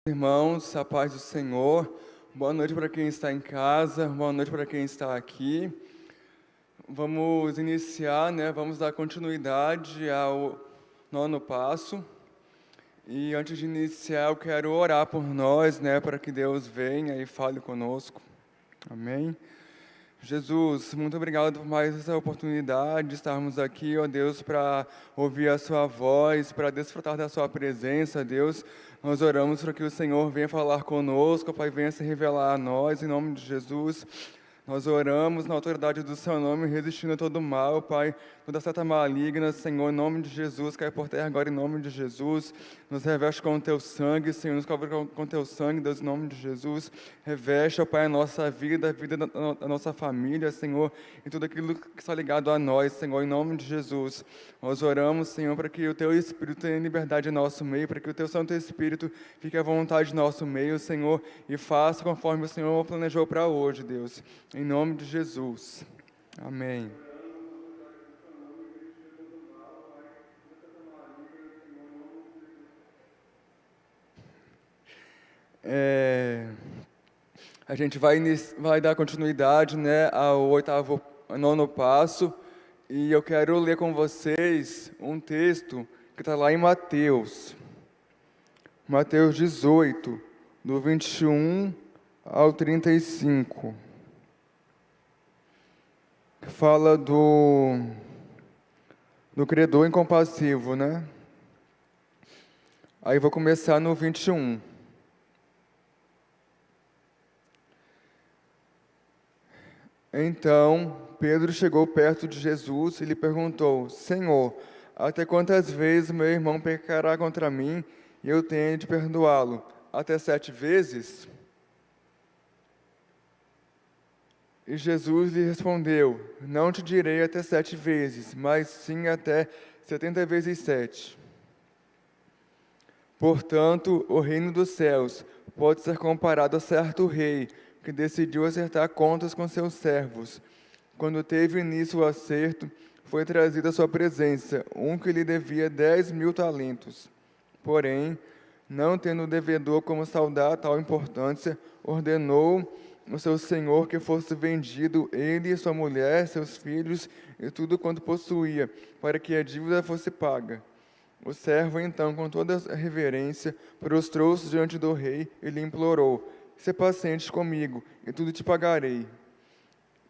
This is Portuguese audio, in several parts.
Irmãos, a paz do Senhor. Boa noite para quem está em casa, boa noite para quem está aqui. Vamos iniciar, Vamos dar continuidade ao nono passo. E antes de iniciar, eu quero orar por nós, para que Deus venha e fale conosco. Amém. Jesus, muito obrigado por mais essa oportunidade de estarmos aqui, ó Deus, para ouvir a Sua voz, para desfrutar da Sua presença, Deus. Nós oramos para que o Senhor venha falar conosco, Pai, venha se revelar a nós, em nome de Jesus. Nós oramos na autoridade do Seu nome, resistindo a todo mal, Pai, toda seta maligna, Senhor, em nome de Jesus, cai por terra agora em nome de Jesus. Nos reveste com o Teu sangue, Senhor, nos cobre com o Teu sangue, Deus, em nome de Jesus. Reveste, ó Pai, a nossa vida, a vida da nossa família, Senhor, e tudo aquilo que está ligado a nós, Senhor, em nome de Jesus. Nós oramos, Senhor, para que o Teu Espírito tenha liberdade em nosso meio, para que o Teu Santo Espírito fique à vontade em nosso meio, Senhor, e faça conforme o Senhor planejou para hoje, Deus. Em nome de Jesus. Amém. A gente vai dar continuidade, ao nono passo, e eu quero ler com vocês um texto que está lá em Mateus 18, do 21 ao 35. Que fala do credor incompassivo, Aí vou começar no 21. Então, Pedro chegou perto de Jesus e lhe perguntou: Senhor, até quantas vezes meu irmão pecará contra mim e eu tenho de perdoá-lo? Até 7 vezes? E Jesus lhe respondeu: Não te direi até 7 vezes, mas sim até 70 vezes 7. Portanto, o reino dos céus pode ser comparado a certo rei que decidiu acertar contas com seus servos. Quando teve início o acerto, foi trazido à sua presença um que lhe devia 10.000 talentos. Porém, não tendo o devedor como saldar tal importância, ordenou o seu senhor que fosse vendido ele, sua mulher, seus filhos e tudo quanto possuía, para que a dívida fosse paga. O servo, então, com toda a reverência, prostrou-se diante do rei e lhe implorou: Sê paciente comigo, e tudo te pagarei.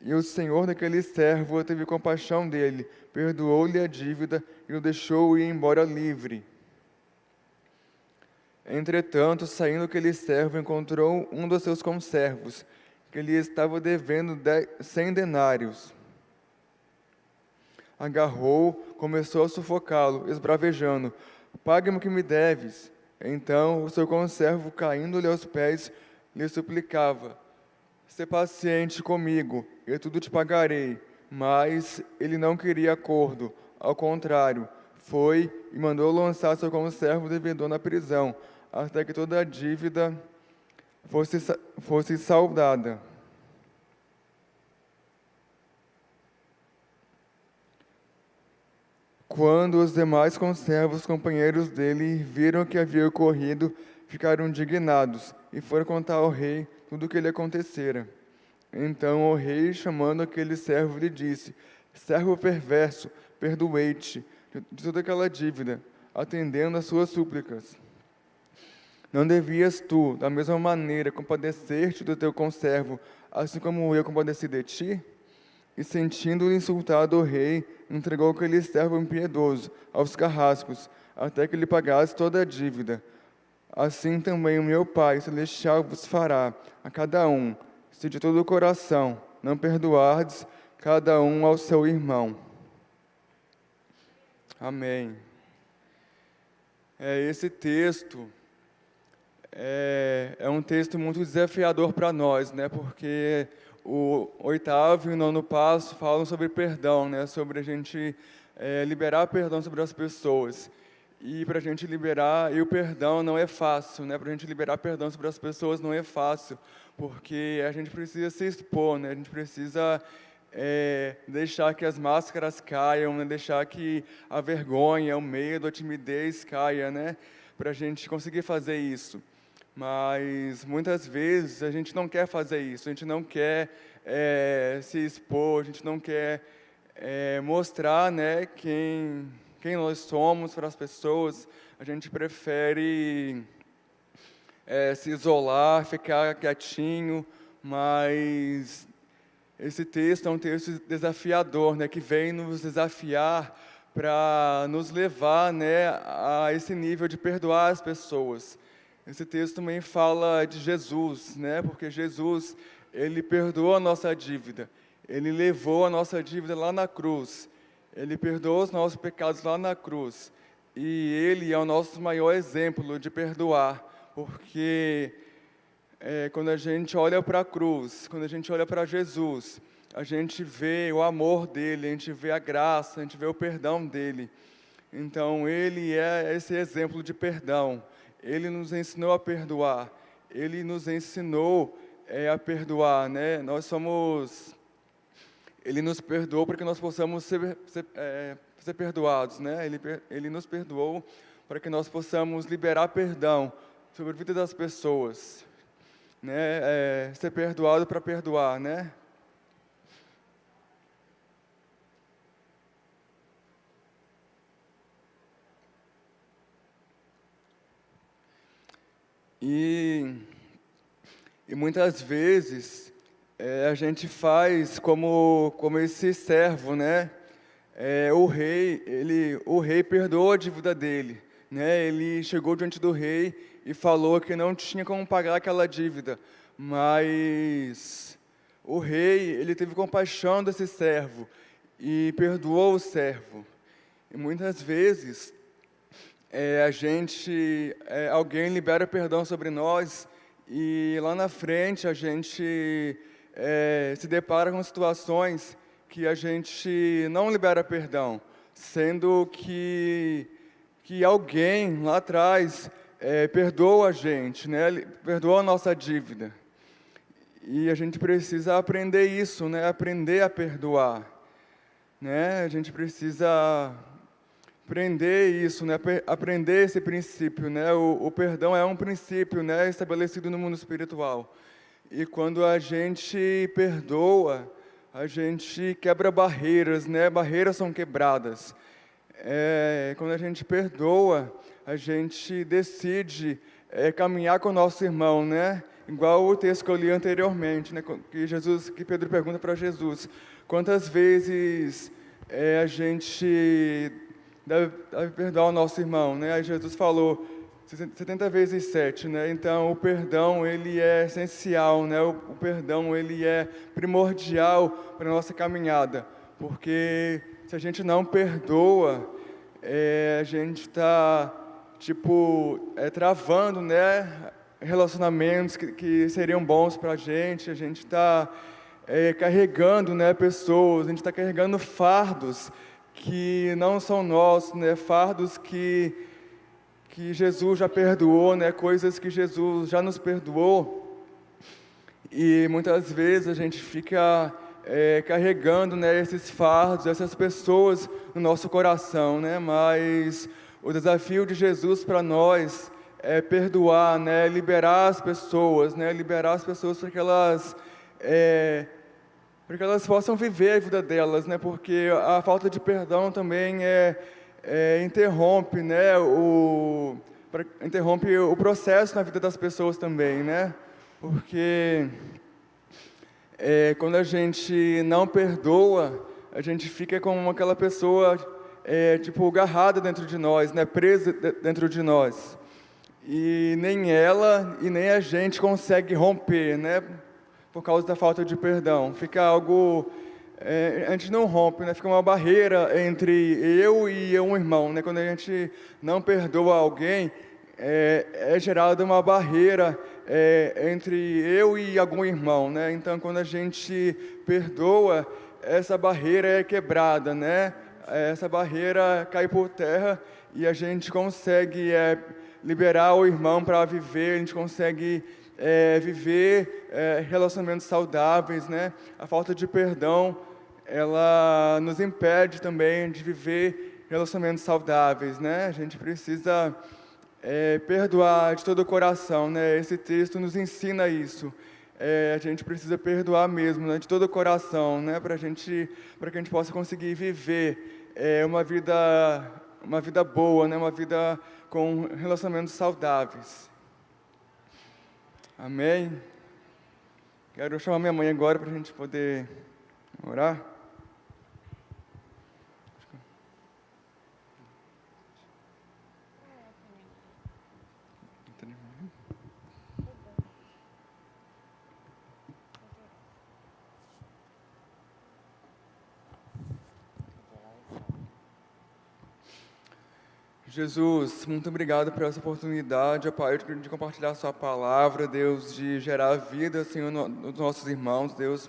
E o senhor daquele servo teve compaixão dele, perdoou-lhe a dívida e o deixou ir embora livre. Entretanto, saindo aquele servo, encontrou um dos seus conservos, que lhe estava devendo 100 denários. Agarrou, começou a sufocá-lo, esbravejando: Pague-me o que me deves. Então o seu conservo, caindo-lhe aos pés, lhe suplicava: Sê paciente comigo, e tudo te pagarei. Mas ele não queria acordo. Ao contrário, foi e mandou lançar seu conservo devedor na prisão, até que toda a dívida fosse saldada. Quando os demais conservos, companheiros dele, viram o que havia ocorrido, ficaram indignados e foram contar ao rei tudo o que lhe acontecera. Então o rei, chamando aquele servo, lhe disse: Servo perverso, perdoei-te de toda aquela dívida, atendendo às suas súplicas. Não devias tu, da mesma maneira, compadecer-te do teu conservo, assim como eu compadeci de ti? E sentindo-lhe insultado o rei, entregou aquele servo impiedoso aos carrascos, até que lhe pagasse toda a dívida. Assim também o meu Pai Celestial vos fará, a cada um, se de todo o coração não perdoardes cada um ao seu irmão. Amém. Esse texto é um texto muito desafiador para nós, Porque o 8º e o 9º passo falam sobre perdão, Sobre a gente liberar perdão sobre as pessoas. E para a gente liberar, e o perdão não é fácil, Para a gente liberar perdão sobre as pessoas não é fácil, porque a gente precisa se expor, A gente precisa deixar que as máscaras caiam, deixar que a vergonha, o medo, a timidez caia, Para a gente conseguir fazer isso. Mas muitas vezes a gente não quer fazer isso, a gente não quer se expor, a gente não quer mostrar, né, quem nós somos para as pessoas. A gente prefere se isolar, ficar quietinho, mas esse texto é um texto desafiador, né, que vem nos desafiar para nos levar, né, a esse nível de perdoar as pessoas. Esse texto também fala de Jesus, né, porque Jesus, ele perdoou a nossa dívida, ele levou a nossa dívida lá na cruz, ele perdoou os nossos pecados lá na cruz, e ele é o nosso maior exemplo de perdoar, porque quando a gente olha para a cruz, quando a gente olha para Jesus, a gente vê o amor dele, a gente vê a graça, a gente vê o perdão dele. Então, ele é esse exemplo de perdão. Ele nos ensinou a perdoar. Ele nos ensinou a perdoar, né? Ele nos perdoou para que nós possamos ser perdoados, né? Ele nos perdoou para que nós possamos liberar perdão sobre a vida das pessoas, né? Ser perdoado para perdoar, né? E muitas vezes a gente faz como esse servo, né? O rei perdoou a dívida dele, né? Ele chegou diante do rei e falou que não tinha como pagar aquela dívida, mas o rei, ele teve compaixão desse servo e perdoou o servo. E muitas vezes alguém libera perdão sobre nós e lá na frente a gente se depara com situações que a gente não libera perdão, sendo que alguém lá atrás perdoa a gente, né? Perdoa a nossa dívida. E a gente precisa aprender isso, né? Aprender a perdoar, né? A gente precisa aprender isso, né? Aprender esse princípio, né? O perdão é um princípio, né? Estabelecido no mundo espiritual. E quando a gente perdoa, a gente quebra barreiras, né? Barreiras são quebradas. Quando a gente perdoa, a gente decide caminhar com o nosso irmão, né? Igual o texto que eu li anteriormente, né? Que Pedro pergunta para Jesus: quantas vezes a gente deve perdoar o nosso irmão, né? Aí Jesus falou 70 vezes 7, né? Então o perdão, ele é essencial, né? O perdão, ele é primordial para a nossa caminhada, porque se a gente não perdoa, a gente está travando, né, relacionamentos que seriam bons para a gente está carregando, né, pessoas, a gente está carregando fardos que não são nossos, né, fardos que Jesus já perdoou, né, coisas que Jesus já nos perdoou, e muitas vezes a gente fica carregando, né, esses fardos, essas pessoas no nosso coração, né, mas o desafio de Jesus para nós é perdoar, né, liberar as pessoas, né, para que elas possam viver a vida delas, né, porque a falta de perdão também interrompe, né, interrompe o processo na vida das pessoas também, né, porque quando a gente não perdoa, a gente fica como aquela pessoa agarrada dentro de nós, né, presa dentro de nós, e nem ela e nem a gente consegue romper, né, por causa da falta de perdão. Fica algo, a gente não rompe, né, fica uma barreira entre eu e um irmão, né, quando a gente não perdoa alguém, é gerada uma barreira entre eu e algum irmão, né, então quando a gente perdoa, essa barreira é quebrada, né, essa barreira cai por terra e a gente consegue liberar o irmão para viver, a gente consegue viver relacionamentos saudáveis, né? A falta de perdão, ela nos impede também de viver relacionamentos saudáveis, né? A gente precisa perdoar de todo o coração, né? Esse texto nos ensina isso. A gente precisa perdoar mesmo, né? De todo o coração, né? Para que a gente possa conseguir viver uma vida boa, né? Uma vida com relacionamentos saudáveis. Amém? Quero chamar minha mãe agora para a gente poder orar. Jesus, muito obrigado por essa oportunidade, ó Pai, de compartilhar a sua palavra, Deus, de gerar vida, Senhor, nos nossos irmãos, Deus.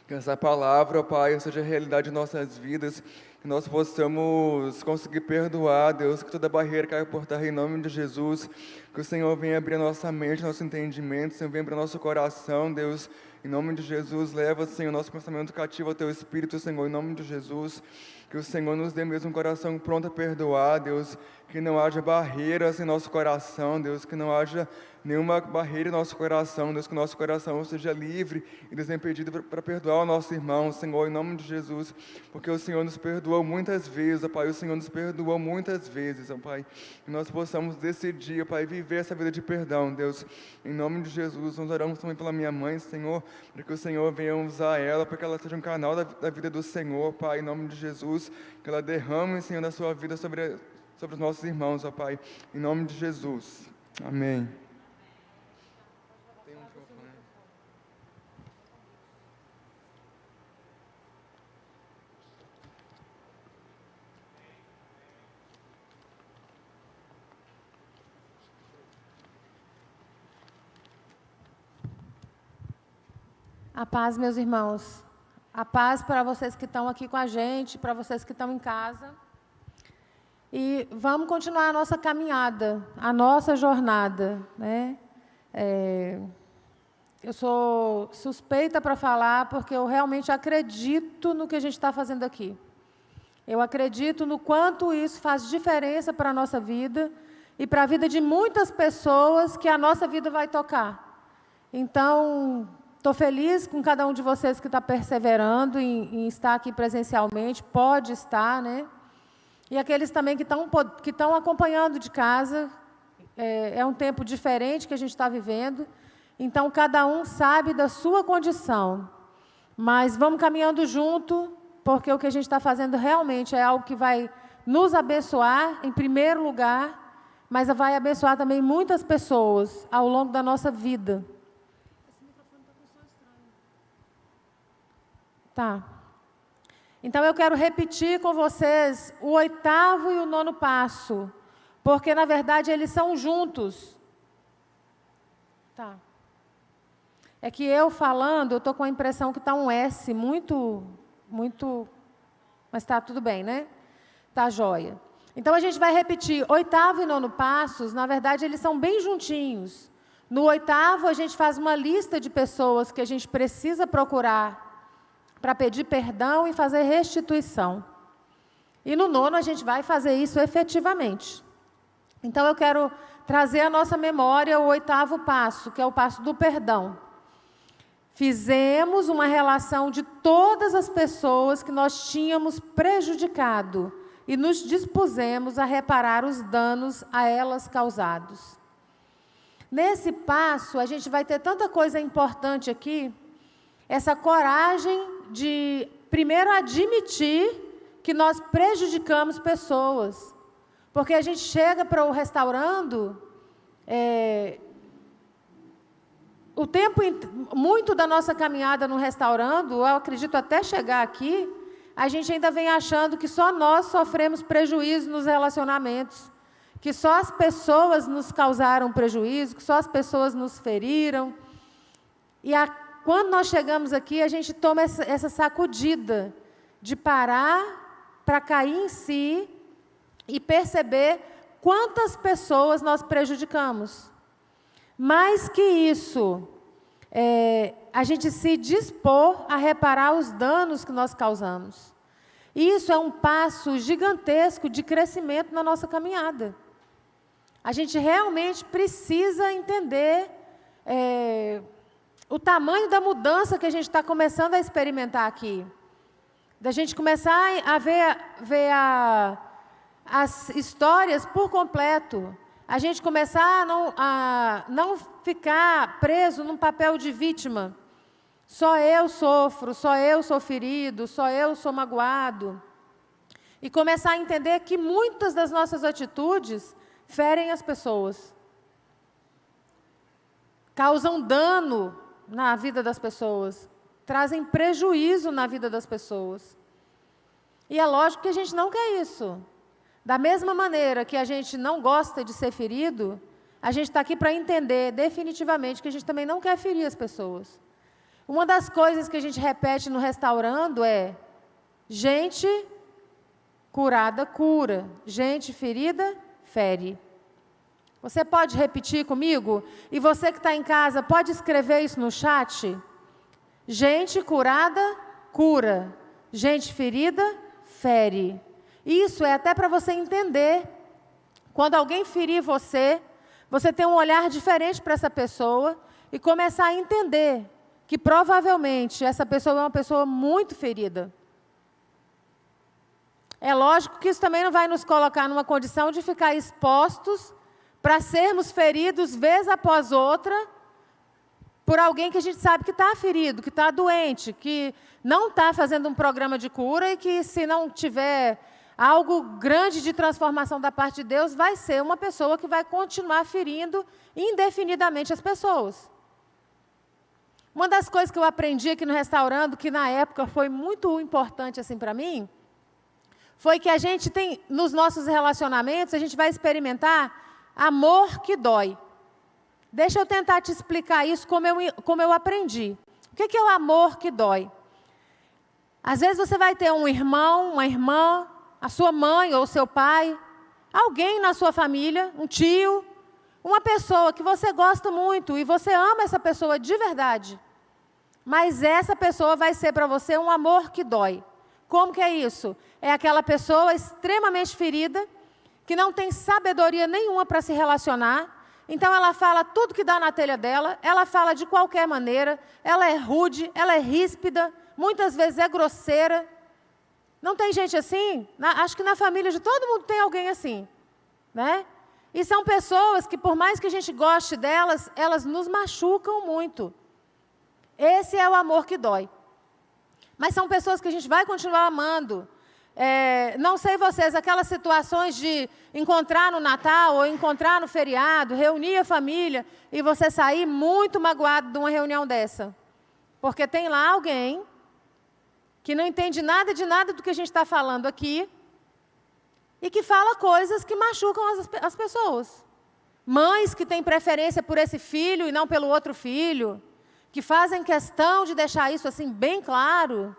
Que essa palavra, ó Pai, seja realidade em nossas vidas, que nós possamos conseguir perdoar, Deus, que toda barreira caia por terra em nome de Jesus, que o Senhor venha abrir a nossa mente, nosso entendimento, Senhor, venha abrir nosso coração, Deus, em nome de Jesus, leva, Senhor, nosso pensamento cativo ao Teu Espírito, Senhor, em nome de Jesus, que o Senhor nos dê mesmo um coração pronto a perdoar, Deus, que não haja barreiras em nosso coração, Deus, que não haja nenhuma barreira em nosso coração, Deus, que o nosso coração seja livre e desimpedido para perdoar o nosso irmão, Senhor, em nome de Jesus, porque o Senhor nos perdoou muitas vezes, ó Pai, o Senhor nos perdoou muitas vezes, ó Pai, que nós possamos decidir, ó Pai, viver essa vida de perdão, Deus, em nome de Jesus. Nós oramos também pela minha mãe, Senhor, para que o Senhor venha usar ela, para que ela seja um canal da vida do Senhor, Pai, em nome de Jesus, que ela derrame, Senhor, da sua vida sobre os nossos irmãos, ó Pai, em nome de Jesus. Amém. A paz, meus irmãos. A paz para vocês que estão aqui com a gente, para vocês que estão em casa. E vamos continuar a nossa caminhada, a nossa jornada, né? Eu sou suspeita para falar porque eu realmente acredito no que a gente está fazendo aqui. Eu acredito no quanto isso faz diferença para a nossa vida e para a vida de muitas pessoas que a nossa vida vai tocar. Então, estou feliz com cada um de vocês que está perseverando em estar aqui presencialmente, pode estar, né? E aqueles também que estão acompanhando de casa. É um tempo diferente que a gente está vivendo, então cada um sabe da sua condição. Mas vamos caminhando junto, porque o que a gente está fazendo realmente é algo que vai nos abençoar, em primeiro lugar, mas vai abençoar também muitas pessoas ao longo da nossa vida. Tá. Então, eu quero repetir com vocês o 8º e o 9º passo, porque, na verdade, eles são juntos. Tá. É que eu falando, eu estou com a impressão que está um S muito... Mas está tudo bem, né? Está jóia. Então, a gente vai repetir 8º e 9º passos, na verdade, eles são bem juntinhos. No 8º, a gente faz uma lista de pessoas que a gente precisa procurar para pedir perdão e fazer restituição. E no 9º, a gente vai fazer isso efetivamente. Então, eu quero trazer à nossa memória o 8º passo, que é o passo do perdão. Fizemos uma relação de todas as pessoas que nós tínhamos prejudicado e nos dispusemos a reparar os danos a elas causados. Nesse passo, a gente vai ter tanta coisa importante aqui, essa coragem de, primeiro, admitir que nós prejudicamos pessoas. Porque a gente chega para o restaurando, muito da nossa caminhada no restaurando, eu acredito até chegar aqui, a gente ainda vem achando que só nós sofremos prejuízo nos relacionamentos, que só as pessoas nos causaram prejuízo, que só as pessoas nos feriram. E quando nós chegamos aqui, a gente toma essa sacudida de parar para cair em si e perceber quantas pessoas nós prejudicamos. Mais que isso, a gente se dispor a reparar os danos que nós causamos. Isso é um passo gigantesco de crescimento na nossa caminhada. a gente realmente precisa entender o tamanho da mudança que a gente está começando a experimentar aqui. Da gente começar a ver as histórias por completo. A gente começar a não ficar preso num papel de vítima. Só eu sofro, só eu sou ferido, só eu sou magoado. E começar a entender que muitas das nossas atitudes ferem as pessoas. Causam dano na vida das pessoas. Trazem prejuízo na vida das pessoas. E é lógico que a gente não quer isso. Da mesma maneira que a gente não gosta de ser ferido, a gente está aqui para entender definitivamente que a gente também não quer ferir as pessoas. Uma das coisas que a gente repete no Restaurando é: gente curada cura, gente ferida fere. Você pode repetir comigo? E você que está em casa, pode escrever isso no chat? Gente curada cura, gente ferida fere. Isso é até para você entender. Quando alguém ferir você, você tem um olhar diferente para essa pessoa e começar a entender que provavelmente essa pessoa é uma pessoa muito ferida. É lógico que isso também não vai nos colocar numa condição de ficar expostos para sermos feridos vez após outra por alguém que a gente sabe que está ferido, que está doente, que não está fazendo um programa de cura e que, se não tiver algo grande de transformação da parte de Deus, vai ser uma pessoa que vai continuar ferindo indefinidamente as pessoas. Uma das coisas que eu aprendi aqui no Restaurando, que na época foi muito importante assim para mim, foi que a gente tem, nos nossos relacionamentos, a gente vai experimentar amor que dói. Deixa eu tentar te explicar isso como eu aprendi. O que é o amor que dói? Às vezes você vai ter um irmão, uma irmã, a sua mãe ou seu pai, alguém na sua família, um tio, uma pessoa que você gosta muito e você ama essa pessoa de verdade. Mas essa pessoa vai ser para você um amor que dói. Como que é isso? É aquela pessoa extremamente ferida, que não tem sabedoria nenhuma para se relacionar. Então ela fala tudo que dá na telha dela, ela fala de qualquer maneira, ela é rude, ela é ríspida, muitas vezes é grosseira. Não tem gente assim? Acho que na família de todo mundo tem alguém assim, né? E são pessoas que, por mais que a gente goste delas, elas nos machucam muito. Esse é o amor que dói. Mas são pessoas que a gente vai continuar amando. Não sei vocês, aquelas situações de encontrar no Natal ou encontrar no feriado, reunir a família e você sair muito magoado de uma reunião dessa. Porque tem lá alguém que não entende nada de nada do que a gente está falando aqui e que fala coisas que machucam as pessoas. Mães que têm preferência por esse filho e não pelo outro filho, que fazem questão de deixar isso assim bem claro.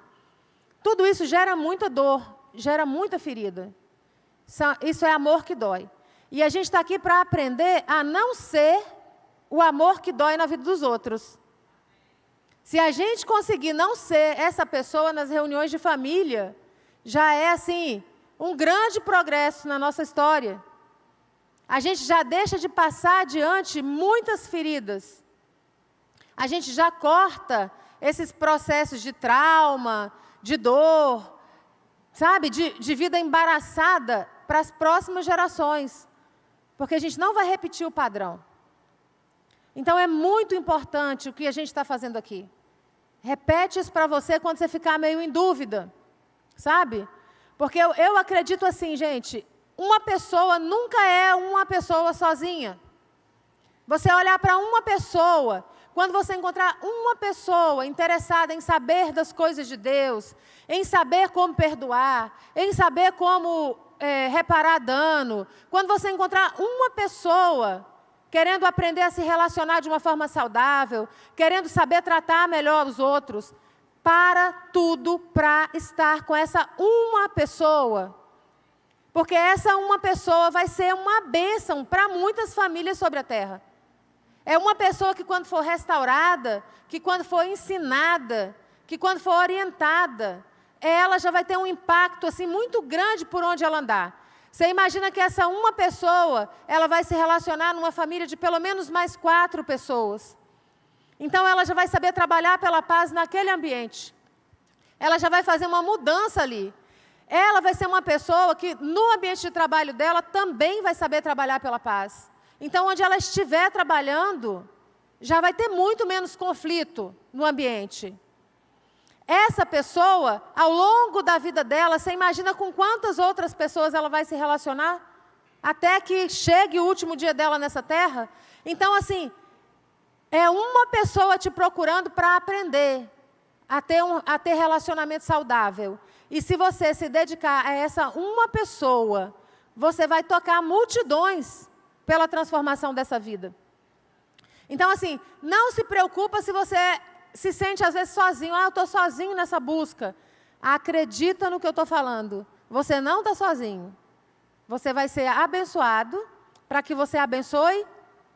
Tudo isso gera muita dor, gera muita ferida. Isso é amor que dói. E a gente está aqui para aprender a não ser o amor que dói na vida dos outros. Se a gente conseguir não ser essa pessoa nas reuniões de família, já é assim um grande progresso na nossa história. A gente já deixa de passar adiante muitas feridas. A gente já corta esses processos de trauma, de dor, sabe, de vida embaraçada para as próximas gerações. Porque a gente não vai repetir o padrão. Então é muito importante o que a gente está fazendo aqui. Repete isso para você quando você ficar meio em dúvida, sabe? Porque eu acredito assim, gente, uma pessoa nunca é uma pessoa sozinha. Você olhar para uma pessoa, quando você encontrar uma pessoa interessada em saber das coisas de Deus, em saber como perdoar, em saber como reparar dano, quando você encontrar uma pessoa querendo aprender a se relacionar de uma forma saudável, querendo saber tratar melhor os outros, para tudo para estar com essa uma pessoa. Porque essa uma pessoa vai ser uma bênção para muitas famílias sobre a terra. É uma pessoa que, quando for restaurada, que quando for ensinada, que quando for orientada, ela já vai ter um impacto assim muito grande por onde ela andar. Você imagina que essa uma pessoa, ela vai se relacionar numa família de pelo menos mais 4 pessoas. Então, ela já vai saber trabalhar pela paz naquele ambiente. Ela já vai fazer uma mudança ali. Ela vai ser uma pessoa que, no ambiente de trabalho dela, também vai saber trabalhar pela paz. Então, onde ela estiver trabalhando, já vai ter muito menos conflito no ambiente. Essa pessoa, ao longo da vida dela, você imagina com quantas outras pessoas ela vai se relacionar? Até que chegue o último dia dela nessa terra? Então, assim, é uma pessoa te procurando para aprender a ter relacionamento saudável. E se você se dedicar a essa uma pessoa, você vai tocar multidões pela transformação dessa vida. Então, assim, não se preocupa se você se sente às vezes sozinho. Eu estou sozinho nessa busca. Acredita no que eu estou falando. Você não está sozinho. Você vai ser abençoado para que você abençoe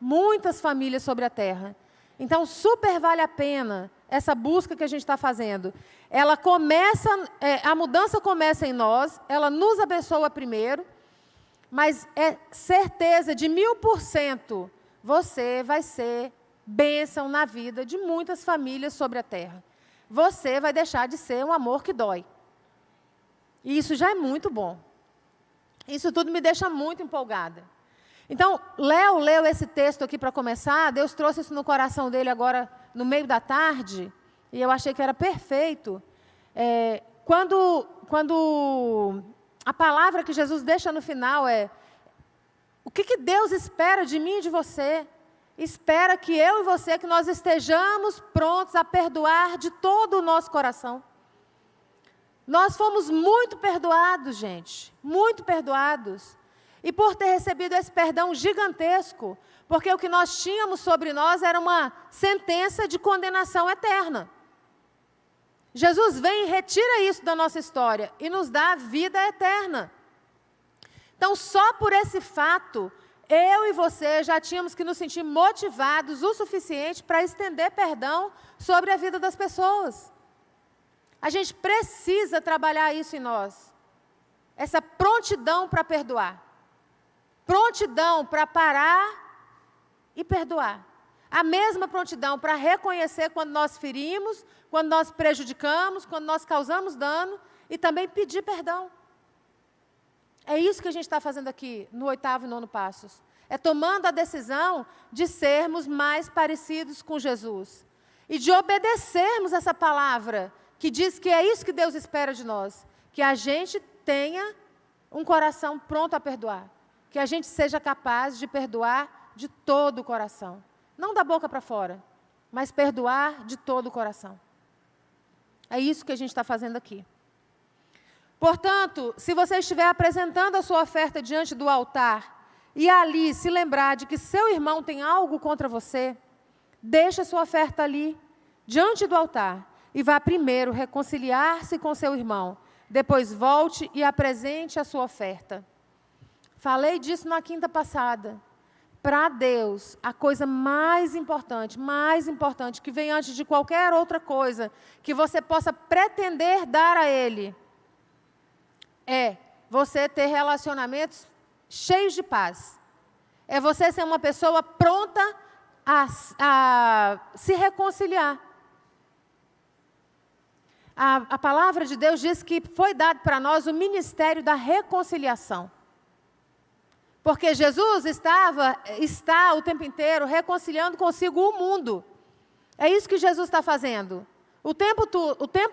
muitas famílias sobre a terra. Então, super vale a pena essa busca que a gente está fazendo. Ela começa, a mudança começa em nós, ela nos abençoa primeiro, mas é certeza de 1000% você vai ser bênção na vida de muitas famílias sobre a terra. Você vai deixar de ser um amor que dói. E isso já é muito bom. Isso tudo me deixa muito empolgada. Então, Léo leu esse texto aqui para começar, Deus trouxe isso no coração dele agora no meio da tarde, e eu achei que era perfeito. Quando a palavra que Jesus deixa no final é: o que Deus espera de mim e de você? Espera que eu e você, que nós estejamos prontos a perdoar de todo o nosso coração. Nós fomos muito perdoados, gente, muito perdoados. E por ter recebido esse perdão gigantesco, porque o que nós tínhamos sobre nós era uma sentença de condenação eterna. Jesus vem e retira isso da nossa história e nos dá a vida eterna. Então, só por esse fato, eu e você já tínhamos que nos sentir motivados o suficiente para estender perdão sobre a vida das pessoas. A gente precisa trabalhar isso em nós. Essa prontidão para perdoar. Prontidão para parar e perdoar. A mesma prontidão para reconhecer quando nós ferimos, quando nós prejudicamos, quando nós causamos dano e também pedir perdão. É isso que a gente está fazendo aqui no 8º e 9º Passos. É tomando a decisão de sermos mais parecidos com Jesus. E de obedecermos essa palavra, que diz que é isso que Deus espera de nós. Que a gente tenha um coração pronto a perdoar. Que a gente seja capaz de perdoar de todo o coração. Não da boca para fora, mas perdoar de todo o coração. É isso que a gente está fazendo aqui. Portanto, se você estiver apresentando a sua oferta diante do altar e ali se lembrar de que seu irmão tem algo contra você, deixe a sua oferta ali, diante do altar, e vá primeiro reconciliar-se com seu irmão. Depois volte e apresente a sua oferta. Falei disso na quinta passada. Para Deus, a coisa mais importante que vem antes de qualquer outra coisa que você possa pretender dar a Ele, é você ter relacionamentos cheios de paz. É você ser uma pessoa pronta a se reconciliar. A palavra de Deus diz que foi dado para nós o ministério da reconciliação. Porque Jesus está o tempo inteiro reconciliando consigo o mundo. É isso que Jesus está fazendo. O tempo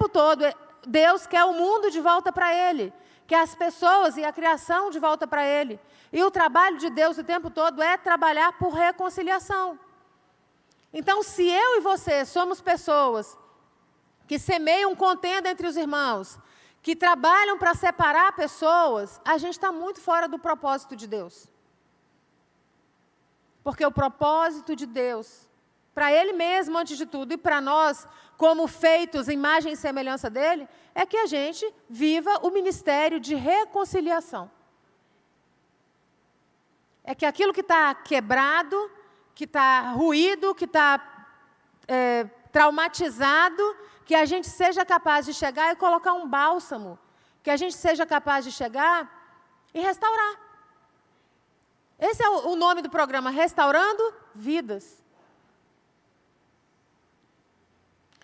todo, Deus quer o mundo de volta para Ele. Quer as pessoas e a criação de volta para Ele. E o trabalho de Deus o tempo todo é trabalhar por reconciliação. Então, se eu e você somos pessoas que semeiam contenda entre os irmãos, que trabalham para separar pessoas, a gente está muito fora do propósito de Deus. Porque o propósito de Deus, para Ele mesmo antes de tudo, e para nós, como feitos em imagem e semelhança dEle, é que a gente viva o ministério de reconciliação. É que aquilo que está quebrado, que está ruído, que está traumatizado, que a gente seja capaz de chegar e colocar um bálsamo, que a gente seja capaz de chegar e restaurar. Esse é o nome do programa, Restaurando Vidas.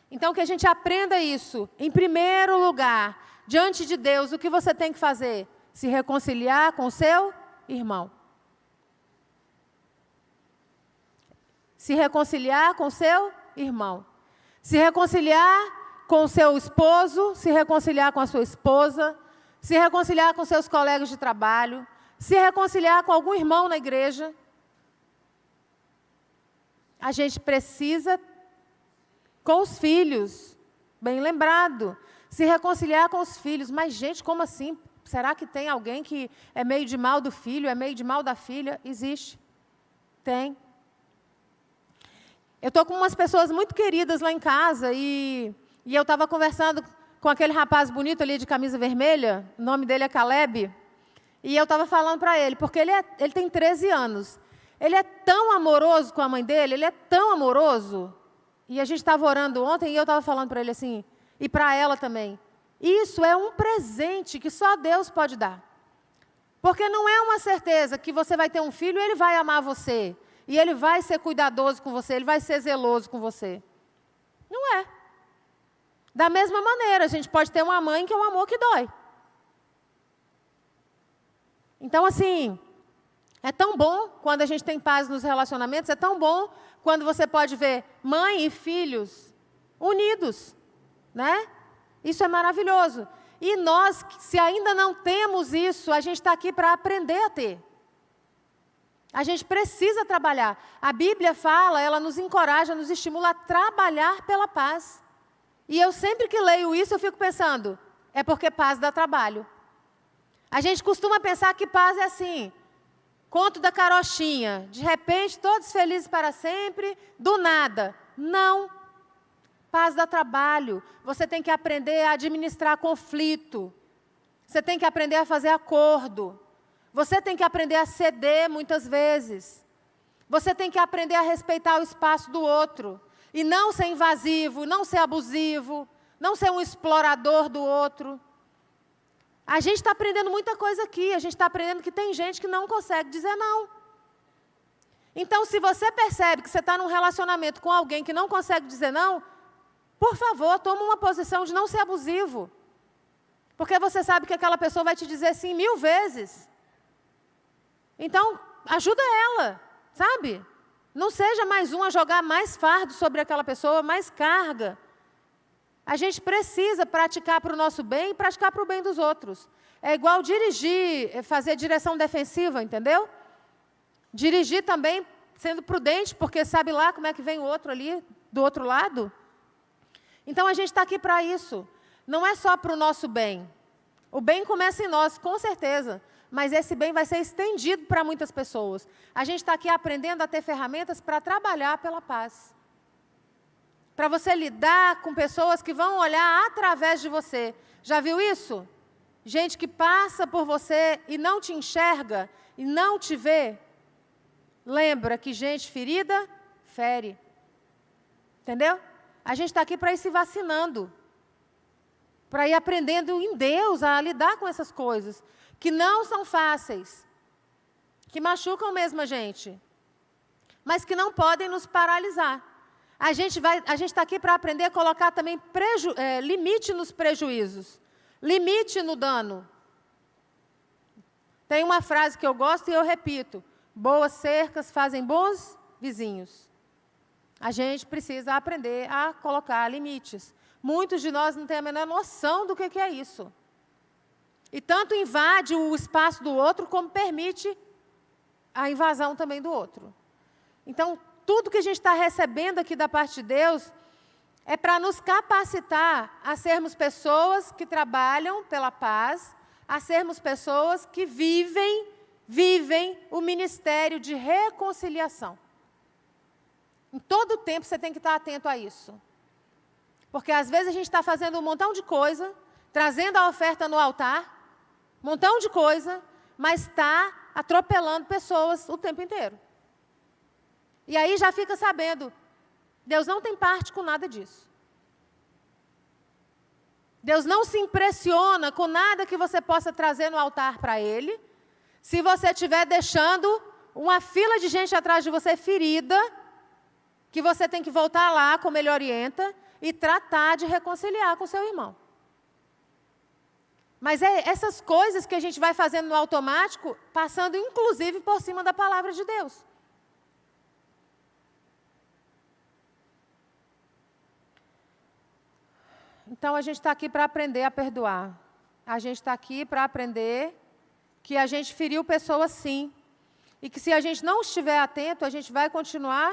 Então, que a gente aprenda isso. Em primeiro lugar, diante de Deus, o que você tem que fazer? Se reconciliar com o seu irmão. Se reconciliar com o seu irmão. Se reconciliar com o seu esposo, se reconciliar com a sua esposa, se reconciliar com seus colegas de trabalho, se reconciliar com algum irmão na igreja. A gente precisa, com os filhos, bem lembrado, se reconciliar com os filhos. Mas, gente, como assim? Será que tem alguém que é meio de mal do filho, é meio de mal da filha? Existe. Tem. Eu estou com umas pessoas muito queridas lá em casa e eu estava conversando com aquele rapaz bonito ali de camisa vermelha, o nome dele é Caleb, e eu estava falando para ele, porque ele tem 13 anos. Ele é tão amoroso com a mãe dele, ele é tão amoroso. E a gente estava orando ontem e eu estava falando para ele assim, e para ela também. Isso é um presente que só Deus pode dar. Porque não é uma certeza que você vai ter um filho e ele vai amar você. E ele vai ser cuidadoso com você, ele vai ser zeloso com você. Não é. Da mesma maneira, a gente pode ter uma mãe que é um amor que dói. Então, assim, é tão bom quando a gente tem paz nos relacionamentos, é tão bom quando você pode ver mãe e filhos unidos, né? Isso é maravilhoso. E nós, se ainda não temos isso, a gente está aqui para aprender a ter. A gente precisa trabalhar. A Bíblia fala, ela nos encoraja, nos estimula a trabalhar pela paz. E eu sempre que leio isso, eu fico pensando, é porque paz dá trabalho. A gente costuma pensar que paz é assim, conto da carochinha, de repente todos felizes para sempre, do nada. Não. Paz dá trabalho. Você tem que aprender a administrar conflito. Você tem que aprender a fazer acordo. Você tem que aprender a ceder muitas vezes. Você tem que aprender a respeitar o espaço do outro. E não ser invasivo, não ser abusivo, não ser um explorador do outro. A gente está aprendendo muita coisa aqui. A gente está aprendendo que tem gente que não consegue dizer não. Então, se você percebe que você está num relacionamento com alguém que não consegue dizer não, por favor, toma uma posição de não ser abusivo. Porque você sabe que aquela pessoa vai te dizer sim 1000 vezes. Então, ajuda ela, sabe? Não seja mais um a jogar mais fardo sobre aquela pessoa, mais carga. A gente precisa praticar para o nosso bem e praticar para o bem dos outros. É igual dirigir, fazer direção defensiva, entendeu? Dirigir também sendo prudente, porque sabe lá como é que vem o outro ali, do outro lado. Então, a gente está aqui para isso. Não é só para o nosso bem. O bem começa em nós, com certeza. Mas esse bem vai ser estendido para muitas pessoas. A gente está aqui aprendendo a ter ferramentas para trabalhar pela paz. Para você lidar com pessoas que vão olhar através de você. Já viu isso? Gente que passa por você e não te enxerga e não te vê. Lembra que gente ferida, fere. Entendeu? A gente está aqui para ir se vacinando. Para ir aprendendo em Deus a lidar com essas coisas. Que não são fáceis, que machucam mesmo a gente, mas que não podem nos paralisar. A gente está aqui para aprender a colocar também limite nos prejuízos, limite no dano. Tem uma frase que eu gosto e eu repito, boas cercas fazem bons vizinhos. A gente precisa aprender a colocar limites. Muitos de nós não têm a menor noção do que é isso. E tanto invade o espaço do outro, como permite a invasão também do outro. Então, tudo que a gente está recebendo aqui da parte de Deus é para nos capacitar a sermos pessoas que trabalham pela paz, a sermos pessoas que vivem o ministério de reconciliação. Em todo o tempo você tem que estar atento a isso. Porque às vezes a gente está fazendo um montão de coisa, trazendo a oferta no altar, um montão de coisa, mas está atropelando pessoas o tempo inteiro. E aí já fica sabendo, Deus não tem parte com nada disso. Deus não se impressiona com nada que você possa trazer no altar para Ele, Se você estiver deixando uma fila de gente atrás de você ferida, que você tem que voltar lá, como ele orienta, e tratar de reconciliar com seu irmão. Mas é essas coisas que a gente vai fazendo no automático, passando inclusive por cima da palavra de Deus. Então, a gente está aqui para aprender a perdoar. A gente está aqui para aprender que a gente feriu pessoas sim. E que se a gente não estiver atento, a gente vai continuar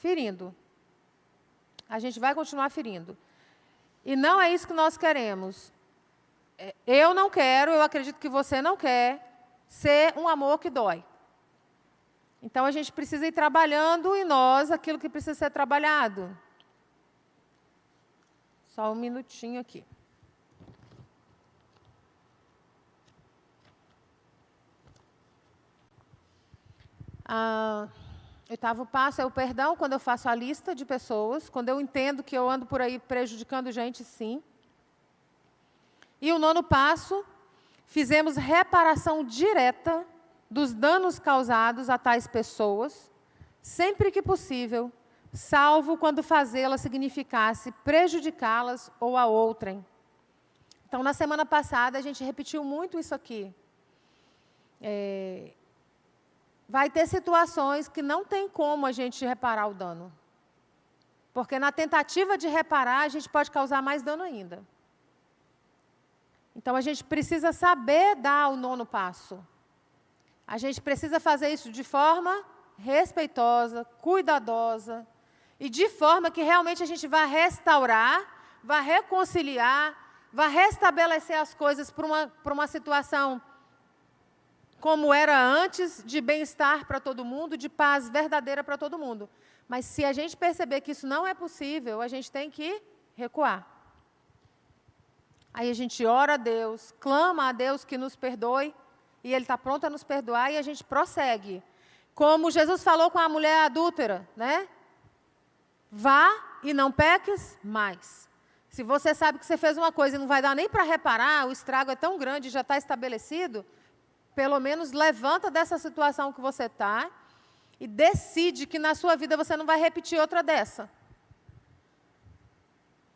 ferindo. A gente vai continuar ferindo. E não é isso que nós queremos. Eu não quero, eu acredito que você não quer, ser um amor que dói. Então, a gente precisa ir trabalhando em nós aquilo que precisa ser trabalhado. Só um minutinho aqui. Oitavo passo é o perdão, quando eu faço a lista de pessoas, quando eu entendo que eu ando por aí prejudicando gente, sim. E o nono passo, fizemos reparação direta dos danos causados a tais pessoas, sempre que possível, salvo quando fazê-la significasse prejudicá-las ou a outrem. Então, na semana passada, a gente repetiu muito isso aqui. Vai ter situações que não tem como a gente reparar o dano. Porque na tentativa de reparar, a gente pode causar mais dano ainda. Então, a gente precisa saber dar o nono passo. A gente precisa fazer isso de forma respeitosa, cuidadosa, e de forma que realmente a gente vá restaurar, vá reconciliar, vá restabelecer as coisas para uma situação como era antes, de bem-estar para todo mundo, de paz verdadeira para todo mundo. Mas se a gente perceber que isso não é possível, a gente tem que recuar. Aí a gente ora a Deus, clama a Deus que nos perdoe, e Ele está pronto a nos perdoar, e a gente prossegue. Como Jesus falou com a mulher adúltera, né? Vá e não peques mais. Se você sabe que você fez uma coisa e não vai dar nem para reparar, o estrago é tão grande, já está estabelecido, pelo menos levanta dessa situação que você está e decide que na sua vida você não vai repetir outra dessa.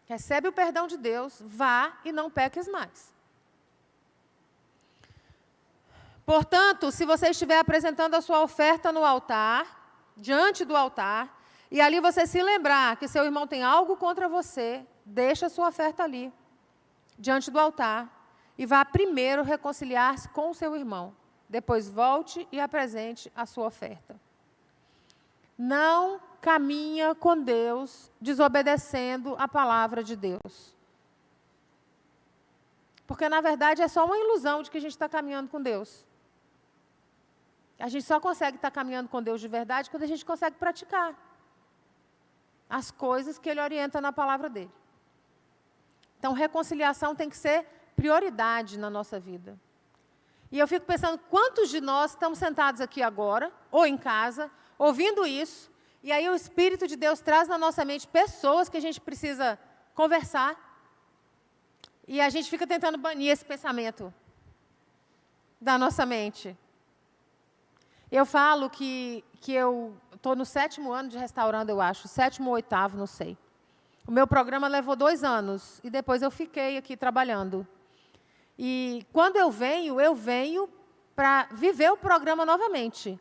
Recebe o perdão de Deus, vá e não peques mais. Portanto, se você estiver apresentando a sua oferta no altar, diante do altar, e ali você se lembrar que seu irmão tem algo contra você, deixa a sua oferta ali, diante do altar, e vá primeiro reconciliar-se com o seu irmão. Depois volte e apresente a sua oferta. Não caminha com Deus desobedecendo a palavra de Deus. Porque, na verdade, é só uma ilusão de que a gente está caminhando com Deus. A gente só consegue estar caminhando com Deus de verdade quando a gente consegue praticar as coisas que Ele orienta na palavra dEle. Então, reconciliação tem que ser prioridade na nossa vida. E eu fico pensando, quantos de nós estamos sentados aqui agora, ou em casa, ouvindo isso, e aí o Espírito de Deus traz na nossa mente pessoas que a gente precisa conversar, e a gente fica tentando banir esse pensamento da nossa mente. Eu falo que eu estou no 7º ano de restaurando, eu acho, 7º ou 8º, não sei. O meu programa levou 2 anos, e depois eu fiquei aqui trabalhando. E quando eu venho para viver o programa novamente.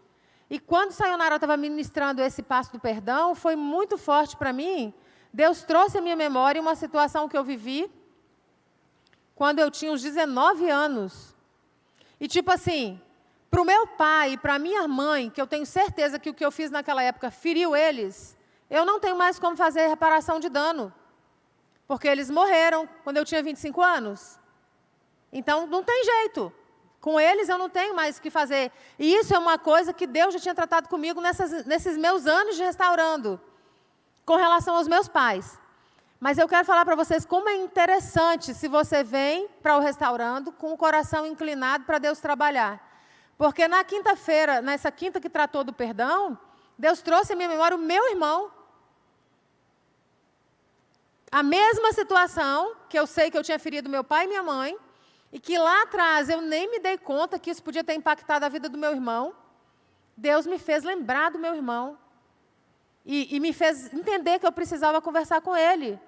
E quando Sayonara estava ministrando esse passo do perdão, foi muito forte para mim. Deus trouxe à minha memória uma situação que eu vivi quando eu tinha uns 19 anos. E tipo assim, para o meu pai e para a minha mãe, que eu tenho certeza que o que eu fiz naquela época feriu eles, eu não tenho mais como fazer reparação de dano. Porque eles morreram quando eu tinha 25 anos. Então, não tem jeito. Com eles, eu não tenho mais o que fazer. E isso é uma coisa que Deus já tinha tratado comigo nesses meus anos de restaurando, com relação aos meus pais. Mas eu quero falar para vocês como é interessante se você vem para o restaurando com o coração inclinado para Deus trabalhar. Porque na quinta-feira, nessa quinta que tratou do perdão, Deus trouxe à minha memória o meu irmão. A mesma situação, que eu sei que eu tinha ferido meu pai e minha mãe, e que lá atrás eu nem me dei conta que isso podia ter impactado a vida do meu irmão, Deus me fez lembrar do meu irmão e me fez entender que eu precisava conversar com ele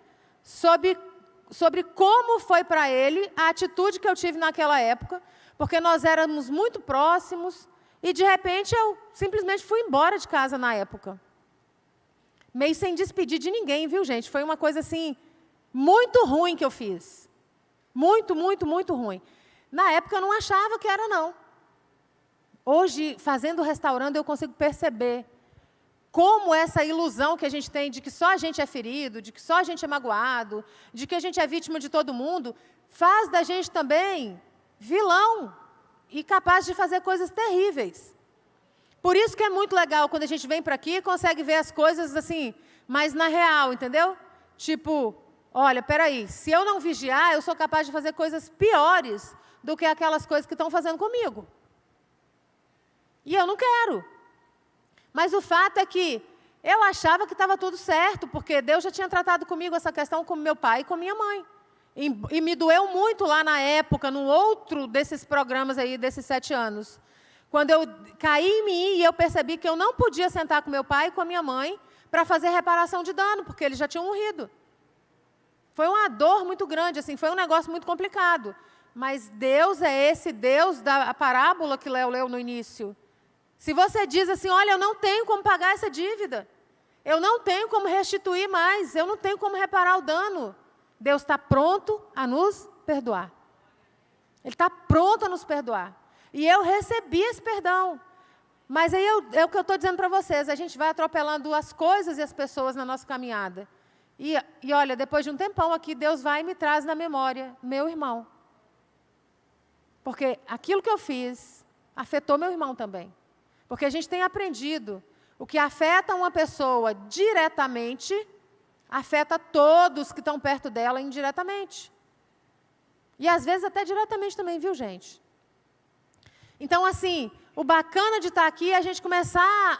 sobre como foi para ele a atitude que eu tive naquela época, porque nós éramos muito próximos e, de repente, eu simplesmente fui embora de casa na época. Meio sem despedir de ninguém, viu, gente? Foi uma coisa, assim, muito ruim que eu fiz. Muito, muito, muito ruim. Na época, eu não achava que era, não. Hoje, fazendo restaurando, eu consigo perceber como essa ilusão que a gente tem de que só a gente é ferido, de que só a gente é magoado, de que a gente é vítima de todo mundo, faz da gente também vilão e capaz de fazer coisas terríveis. Por isso que é muito legal quando a gente vem para aqui e consegue ver as coisas assim, mais na real, entendeu? Tipo, olha, peraí, se eu não vigiar, eu sou capaz de fazer coisas piores do que aquelas coisas que estão fazendo comigo. E eu não quero. Mas o fato é que eu achava que estava tudo certo, porque Deus já tinha tratado comigo essa questão com meu pai e com minha mãe. E me doeu muito lá na época, num outro desses programas aí, desses 7 anos. Quando eu caí em mim e eu percebi que eu não podia sentar com meu pai e com a minha mãe para fazer reparação de dano, porque eles já tinham morrido. Foi uma dor muito grande, assim, foi um negócio muito complicado. Mas Deus é esse Deus da parábola que Léo leu no início. Se você diz assim, olha, eu não tenho como pagar essa dívida, eu não tenho como restituir mais, eu não tenho como reparar o dano, Deus está pronto a nos perdoar. Ele está pronto a nos perdoar. E eu recebi esse perdão. Mas aí é o que eu estou dizendo para vocês, a gente vai atropelando as coisas e as pessoas na nossa caminhada. E olha, depois de um tempão aqui, Deus vai e me traz na memória meu irmão. Porque aquilo que eu fiz afetou meu irmão também. Porque a gente tem aprendido, o que afeta uma pessoa diretamente, afeta todos que estão perto dela indiretamente. E às vezes até diretamente também, viu, gente? Então, assim, o bacana de estar aqui é a gente começar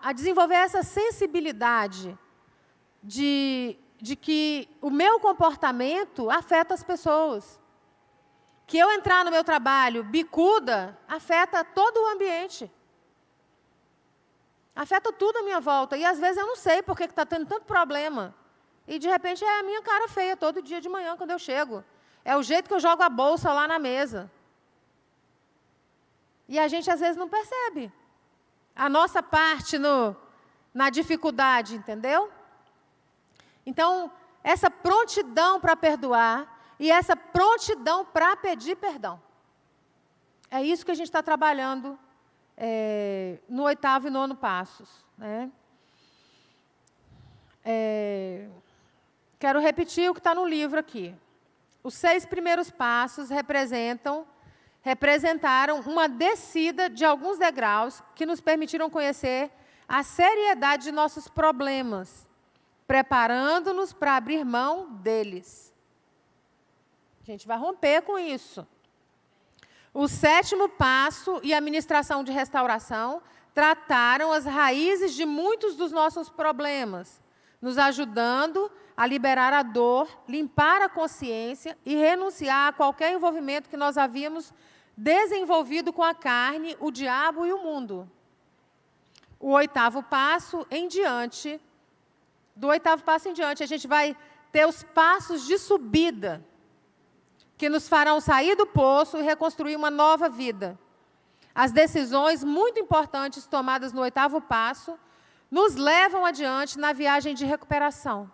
a desenvolver essa sensibilidade de que o meu comportamento afeta as pessoas. Que eu entrar no meu trabalho bicuda, afeta todo o ambiente. Afeta tudo à minha volta. E às vezes eu não sei por que está tendo tanto problema. E de repente é a minha cara feia todo dia de manhã quando eu chego. É o jeito que eu jogo a bolsa lá na mesa. E a gente às vezes não percebe a nossa parte na dificuldade, entendeu? Então, essa prontidão para perdoar e essa prontidão para pedir perdão. É isso que a gente está trabalhando no 8º e 9º passos. Né? Quero repetir o que está no livro aqui. Os 6 primeiros passos representaram uma descida de alguns degraus que nos permitiram conhecer a seriedade de nossos problemas, preparando-nos para abrir mão deles. A gente vai romper com isso. O 7º passo e a ministração de restauração trataram as raízes de muitos dos nossos problemas, nos ajudando a liberar a dor, limpar a consciência e renunciar a qualquer envolvimento que nós havíamos desenvolvido com a carne, o diabo e o mundo. O 8º passo em diante, do 8º passo em diante, a gente vai ter os passos de subida, que nos farão sair do poço e reconstruir uma nova vida. As decisões muito importantes tomadas no 8º passo nos levam adiante na viagem de recuperação.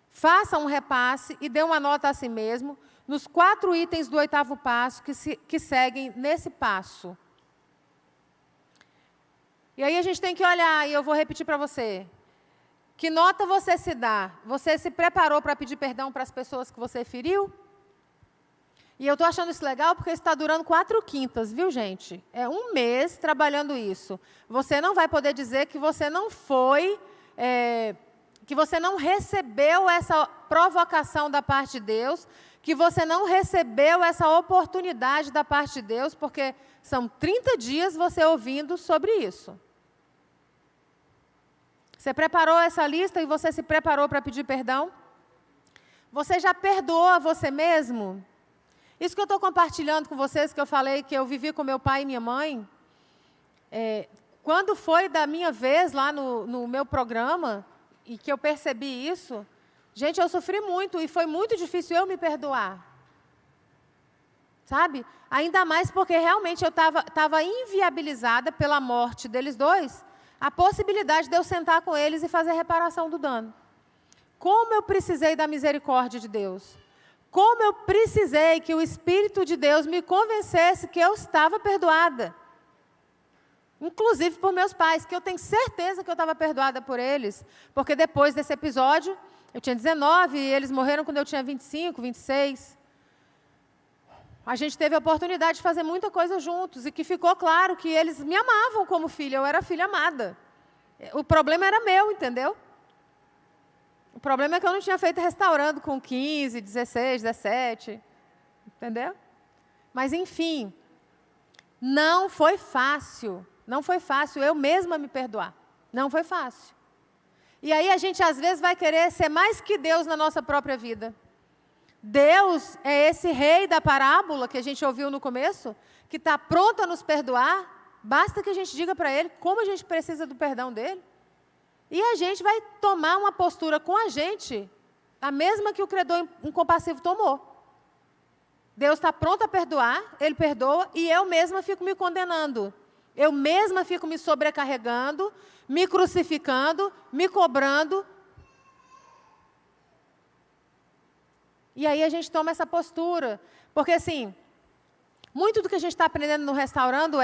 Faça um repasse e dê uma nota a si mesmo nos 4 itens do 8º passo que seguem nesse passo. E aí a gente tem que olhar, e eu vou repetir para você. Que nota você se dá? Você se preparou para pedir perdão para as pessoas que você feriu? E eu estou achando isso legal porque isso está durando 4 quintas, viu, gente? É 1 mês trabalhando isso. Você não vai poder dizer que você não foi, que você não recebeu essa provocação da parte de Deus, que você não recebeu essa oportunidade da parte de Deus, porque são 30 dias você ouvindo sobre isso. Você preparou essa lista e você se preparou para pedir perdão? Você já perdoou a você mesmo? Isso que eu estou compartilhando com vocês, que eu falei que eu vivi com meu pai e minha mãe, quando foi da minha vez lá no meu programa, e que eu percebi isso, gente, eu sofri muito, e foi muito difícil eu me perdoar. Sabe? Ainda mais porque realmente eu estava inviabilizada pela morte deles dois, a possibilidade de eu sentar com eles e fazer reparação do dano. Como eu precisei da misericórdia de Deus. Como eu precisei que o Espírito de Deus me convencesse que eu estava perdoada. Inclusive por meus pais, que eu tenho certeza que eu estava perdoada por eles. Porque depois desse episódio, eu tinha 19 e eles morreram quando eu tinha 25, 26. A gente teve a oportunidade de fazer muita coisa juntos e que ficou claro que eles me amavam como filha, eu era filha amada. O problema era meu, entendeu? O problema é que eu não tinha feito restaurando com 15, 16, 17, entendeu? Mas, enfim, não foi fácil eu mesma me perdoar. Não foi fácil. E aí a gente, às vezes, vai querer ser mais que Deus na nossa própria vida. Deus é esse rei da parábola que a gente ouviu no começo, que está pronto a nos perdoar, basta que a gente diga para Ele como a gente precisa do perdão dEle. E a gente vai tomar uma postura com a gente, a mesma que o credor incompassivo tomou. Deus está pronto a perdoar, Ele perdoa, e eu mesma fico me condenando. Eu mesma fico me sobrecarregando, me crucificando, me cobrando. E aí a gente toma essa postura. Porque, assim, muito do que a gente está aprendendo no Restaurando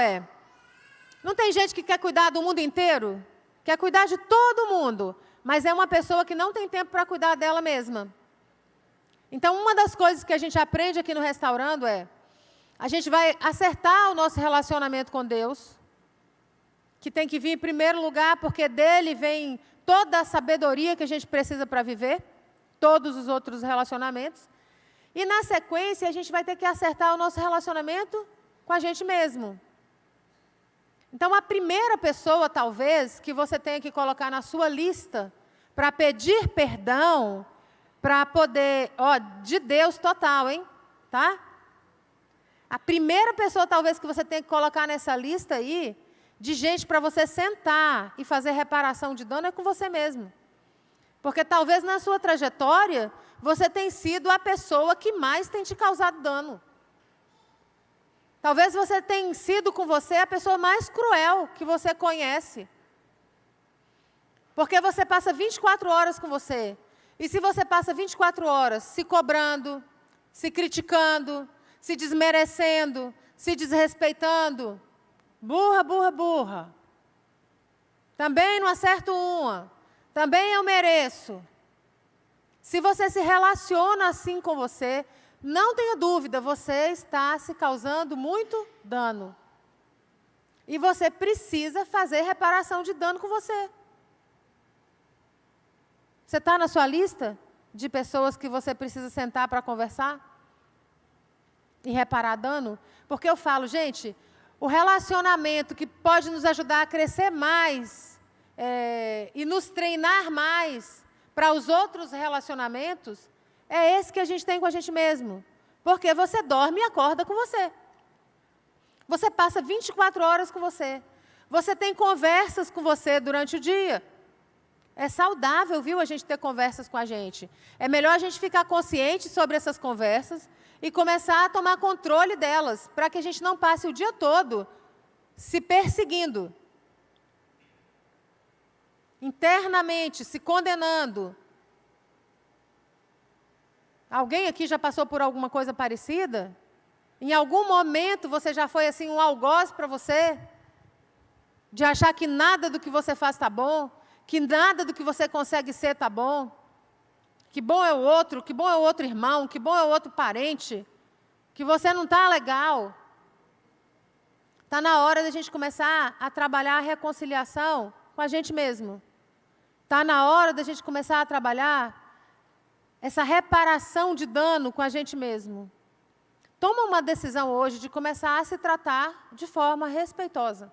não tem gente que quer cuidar do mundo inteiro? Quer cuidar de todo mundo, mas é uma pessoa que não tem tempo para cuidar dela mesma. Então, uma das coisas que a gente aprende aqui no Restaurando a gente vai acertar o nosso relacionamento com Deus, que tem que vir em primeiro lugar, porque dele vem toda a sabedoria que a gente precisa para viver, todos os outros relacionamentos. E, na sequência, a gente vai ter que acertar o nosso relacionamento com a gente mesmo. Então, a primeira pessoa, talvez, que você tenha que colocar na sua lista para pedir perdão, para poder, de Deus total, hein? Tá? A primeira pessoa, talvez, que você tenha que colocar nessa lista aí, de gente para você sentar e fazer reparação de dano, é com você mesmo. Porque talvez na sua trajetória, você tenha sido a pessoa que mais tem te causado dano. Talvez você tenha sido com você a pessoa mais cruel que você conhece. Porque você passa 24 horas com você. E se você passa 24 horas se cobrando, se criticando, se desmerecendo, se desrespeitando, burra, burra, burra. Também não acerto uma. Também eu mereço. Se você se relaciona assim com você, não tenha dúvida, você está se causando muito dano. E você precisa fazer reparação de dano com você. Você está na sua lista de pessoas que você precisa sentar para conversar? E reparar dano? Porque eu falo, gente, o relacionamento que pode nos ajudar a crescer mais e nos treinar mais para os outros relacionamentos, é esse que a gente tem com a gente mesmo. Porque você dorme e acorda com você. Você passa 24 horas com você. Você tem conversas com você durante o dia. É saudável, viu, a gente ter conversas com a gente. É melhor a gente ficar consciente sobre essas conversas e começar a tomar controle delas, para que a gente não passe o dia todo se perseguindo. Internamente, se condenando. Alguém aqui já passou por alguma coisa parecida? Em algum momento você já foi assim um algoz para você? De achar que nada do que você faz está bom? Que nada do que você consegue ser está bom? Que bom é o outro, que bom é o outro irmão, que bom é o outro parente? Que você não está legal? Está na hora da gente começar a trabalhar a reconciliação com a gente mesmo. Está na hora da gente começar a trabalhar essa reparação de dano com a gente mesmo. Toma uma decisão hoje de começar a se tratar de forma respeitosa.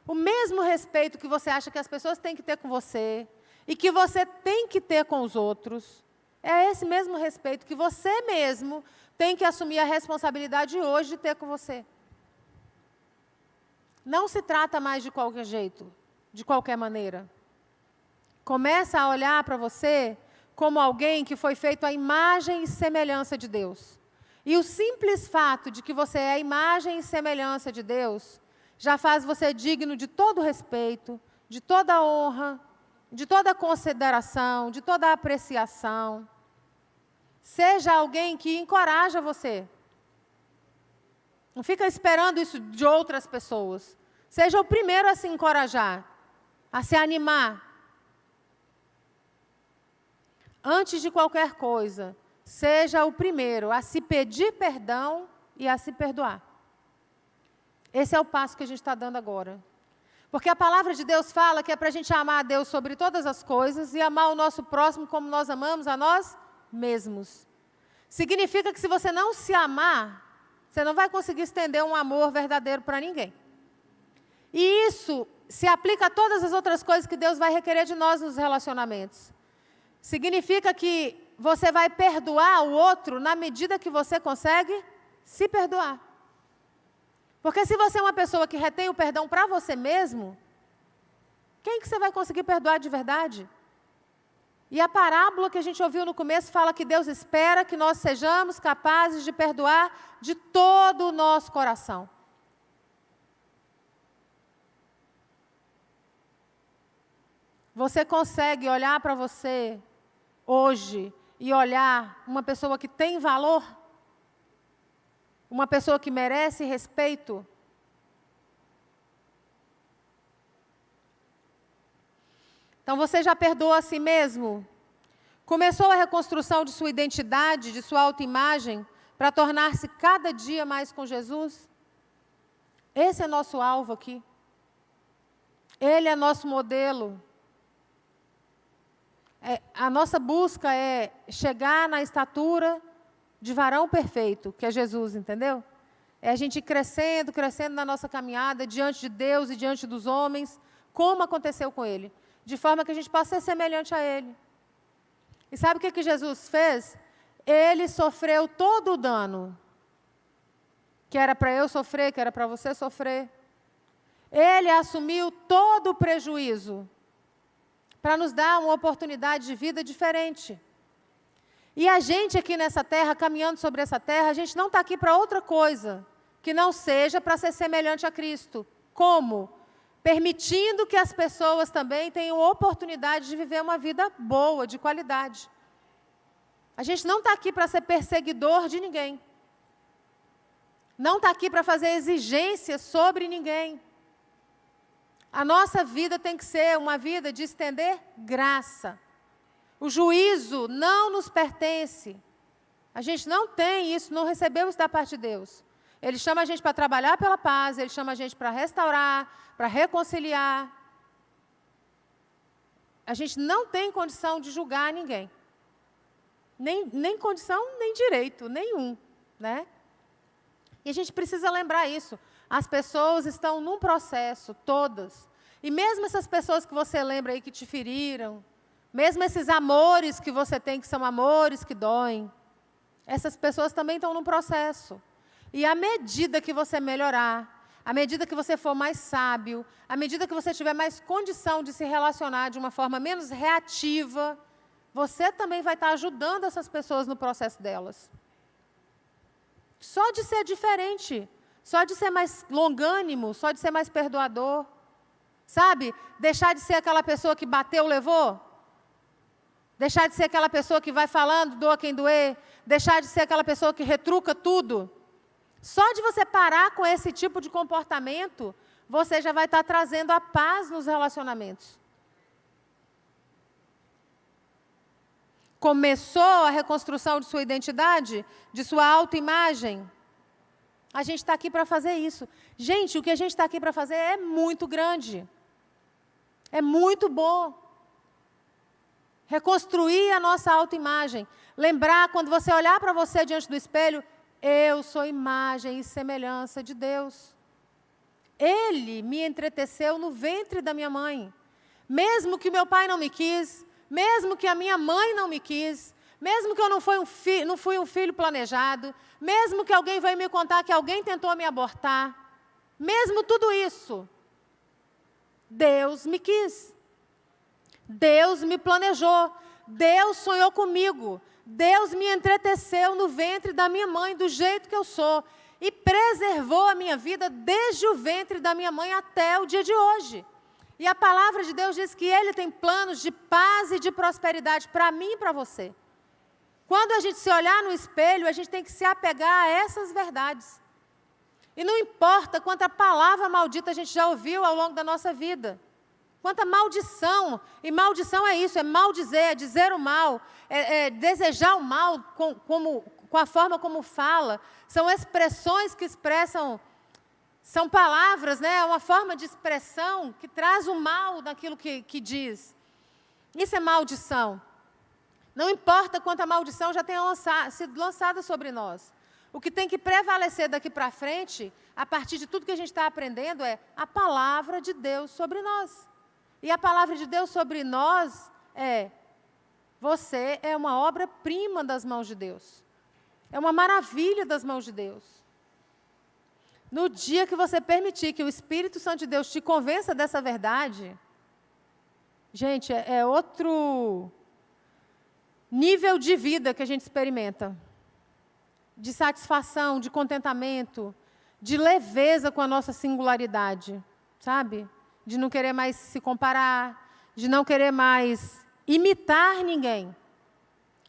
O mesmo respeito que você acha que as pessoas têm que ter com você e que você tem que ter com os outros, é esse mesmo respeito que você mesmo tem que assumir a responsabilidade hoje de ter com você. Não se trata mais de qualquer jeito, de qualquer maneira. Começa a olhar para você como alguém que foi feito à imagem e semelhança de Deus. E o simples fato de que você é a imagem e semelhança de Deus já faz você digno de todo respeito, de toda honra, de toda consideração, de toda apreciação. Seja alguém que encoraja você. Não fica esperando isso de outras pessoas. Seja o primeiro a se encorajar, a se animar. Antes de qualquer coisa, seja o primeiro a se pedir perdão e a se perdoar. Esse é o passo que a gente está dando agora. Porque a palavra de Deus fala que é para a gente amar a Deus sobre todas as coisas e amar o nosso próximo como nós amamos a nós mesmos. Significa que se você não se amar, você não vai conseguir estender um amor verdadeiro para ninguém. E isso se aplica a todas as outras coisas que Deus vai requerer de nós nos relacionamentos. Significa que você vai perdoar o outro na medida que você consegue se perdoar. Porque se você é uma pessoa que retém o perdão para você mesmo, quem que você vai conseguir perdoar de verdade? E a parábola que a gente ouviu no começo fala que Deus espera que nós sejamos capazes de perdoar de todo o nosso coração. Você consegue olhar para você hoje e olhar uma pessoa que tem valor? Uma pessoa que merece respeito? Então você já perdoou a si mesmo? Começou a reconstrução de sua identidade, de sua autoimagem, para tornar-se cada dia mais com Jesus? Esse é nosso alvo aqui. Ele é nosso modelo. A nossa busca é chegar na estatura de varão perfeito, que é Jesus, entendeu? É a gente ir crescendo, crescendo na nossa caminhada, diante de Deus e diante dos homens, como aconteceu com Ele, de forma que a gente possa ser semelhante a Ele. E sabe o que Jesus fez? Ele sofreu todo o dano, que era para eu sofrer, que era para você sofrer. Ele assumiu todo o prejuízo, para nos dar uma oportunidade de vida diferente. E a gente aqui nessa terra, caminhando sobre essa terra, a gente não está aqui para outra coisa, que não seja para ser semelhante a Cristo. Como? Permitindo que as pessoas também tenham oportunidade de viver uma vida boa, de qualidade. A gente não está aqui para ser perseguidor de ninguém. Não está aqui para fazer exigências sobre ninguém. A nossa vida tem que ser uma vida de estender graça. O juízo não nos pertence. A gente não tem isso, não recebeu isso da parte de Deus. Ele chama a gente para trabalhar pela paz, Ele chama a gente para restaurar, para reconciliar. A gente não tem condição de julgar ninguém. Nem condição, nem direito, nenhum, né? E a gente precisa lembrar isso. As pessoas estão num processo, todas. E mesmo essas pessoas que você lembra aí que te feriram, mesmo esses amores que você tem, que são amores que doem, essas pessoas também estão num processo. E à medida que você melhorar, à medida que você for mais sábio, à medida que você tiver mais condição de se relacionar de uma forma menos reativa, você também vai estar ajudando essas pessoas no processo delas. Só de ser diferente, só de ser mais longânimo, só de ser mais perdoador. Sabe? Deixar de ser aquela pessoa que bateu, levou. Deixar de ser aquela pessoa que vai falando, doa quem doer. Deixar de ser aquela pessoa que retruca tudo. Só de você parar com esse tipo de comportamento, você já vai estar trazendo a paz nos relacionamentos. Começou a reconstrução de sua identidade, de sua autoimagem. A gente está aqui para fazer isso. Gente, o que a gente está aqui para fazer é muito grande. É muito bom. Reconstruir a nossa autoimagem. Lembrar, quando você olhar para você diante do espelho, eu sou imagem e semelhança de Deus. Ele me entreteceu no ventre da minha mãe. Mesmo que meu pai não me quis, mesmo que a minha mãe não me quis, mesmo que eu não fui um filho planejado, mesmo que alguém veio me contar que alguém tentou me abortar, mesmo tudo isso, Deus me quis. Deus me planejou. Deus sonhou comigo. Deus me entreteceu no ventre da minha mãe, do jeito que eu sou. E preservou a minha vida desde o ventre da minha mãe até o dia de hoje. E a palavra de Deus diz que Ele tem planos de paz e de prosperidade para mim e para você. Quando a gente se olhar no espelho, a gente tem que se apegar a essas verdades. E não importa quanta palavra maldita a gente já ouviu ao longo da nossa vida. Quanta maldição. E maldição é isso, é maldizer, é dizer o mal, é desejar o mal com a forma como fala. São expressões que expressam, são palavras, né? É uma forma de expressão que traz o mal naquilo que diz. Isso é maldição. Não importa quanta maldição já tenha sido lançada sobre nós. O que tem que prevalecer daqui para frente, a partir de tudo que a gente está aprendendo, é a palavra de Deus sobre nós. E a palavra de Deus sobre nós é: você é uma obra-prima das mãos de Deus. É uma maravilha das mãos de Deus. No dia que você permitir que o Espírito Santo de Deus te convença dessa verdade, gente, é outro nível de vida que a gente experimenta. De satisfação, de contentamento, de leveza com a nossa singularidade, sabe? De não querer mais se comparar, de não querer mais imitar ninguém.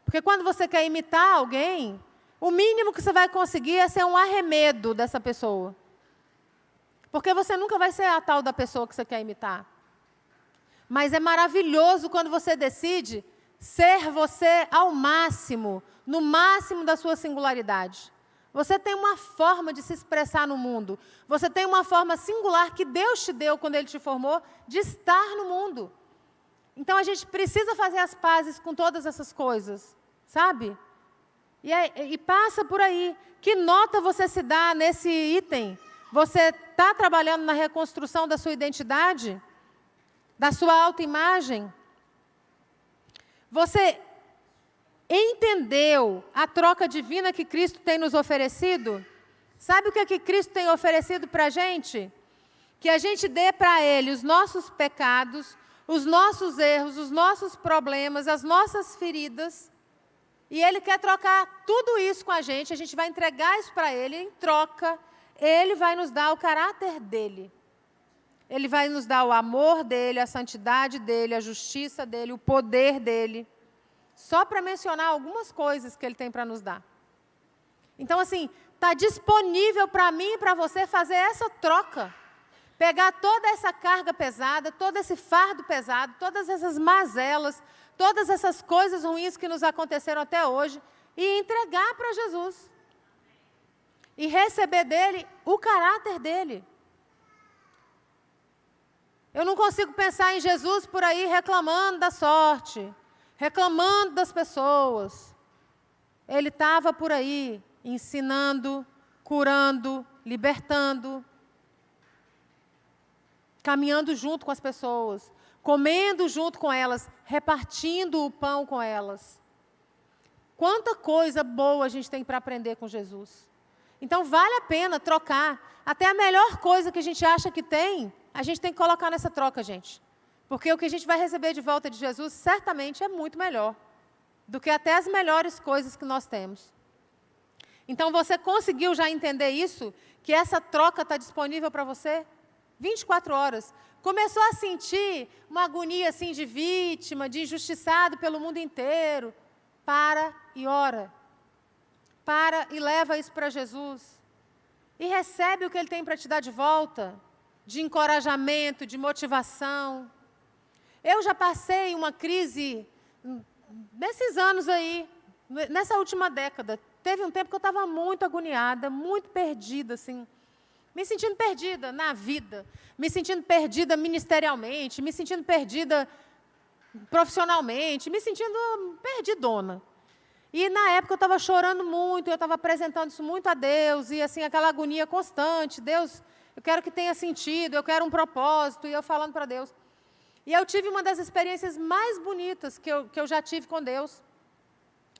Porque quando você quer imitar alguém, o mínimo que você vai conseguir é ser um arremedo dessa pessoa. Porque você nunca vai ser a tal da pessoa que você quer imitar. Mas é maravilhoso quando você decide ser você ao máximo, no máximo da sua singularidade. Você tem uma forma de se expressar no mundo. Você tem uma forma singular que Deus te deu quando Ele te formou, de estar no mundo. Então, a gente precisa fazer as pazes com todas essas coisas, sabe? E passa por aí. Que nota você se dá nesse item? Você está trabalhando na reconstrução da sua identidade? Da sua autoimagem? Você entendeu a troca divina que Cristo tem nos oferecido? Sabe o que Cristo tem oferecido para a gente? Que a gente dê para Ele os nossos pecados, os nossos erros, os nossos problemas, as nossas feridas. E Ele quer trocar tudo isso com a gente vai entregar isso para Ele. Em troca, Ele vai nos dar o caráter dEle. Ele vai nos dar o amor dEle, a santidade dEle, a justiça dEle, o poder dEle. Só para mencionar algumas coisas que Ele tem para nos dar. Então, assim, está disponível para mim e para você fazer essa troca. Pegar toda essa carga pesada, todo esse fardo pesado, todas essas mazelas, todas essas coisas ruins que nos aconteceram até hoje, e entregar para Jesus. E receber dEle o caráter dEle. Eu não consigo pensar em Jesus por aí reclamando da sorte, reclamando das pessoas. Ele estava por aí ensinando, curando, libertando, caminhando junto com as pessoas, comendo junto com elas, repartindo o pão com elas. Quanta coisa boa a gente tem para aprender com Jesus. Então, vale a pena trocar. Até a melhor coisa que a gente acha que tem, a gente tem que colocar nessa troca, gente. Porque o que a gente vai receber de volta de Jesus, certamente, é muito melhor do que até as melhores coisas que nós temos. Então, você conseguiu já entender isso? Que essa troca está disponível para você? 24 horas. Começou a sentir uma agonia assim de vítima, de injustiçado pelo mundo inteiro. Para e ora. Para e leva isso para Jesus. E recebe o que Ele tem para te dar de volta. De encorajamento, de motivação. Eu já passei uma crise nesses anos aí, nessa última década. Teve um tempo que eu estava muito agoniada, muito perdida, assim. Me sentindo perdida na vida, me sentindo perdida ministerialmente, me sentindo perdida profissionalmente, me sentindo perdidona. E na época eu estava chorando muito, eu estava apresentando isso muito a Deus, e assim, aquela agonia constante, Deus, eu quero que tenha sentido, eu quero um propósito, e eu falando para Deus. E eu tive uma das experiências mais bonitas que eu já tive com Deus.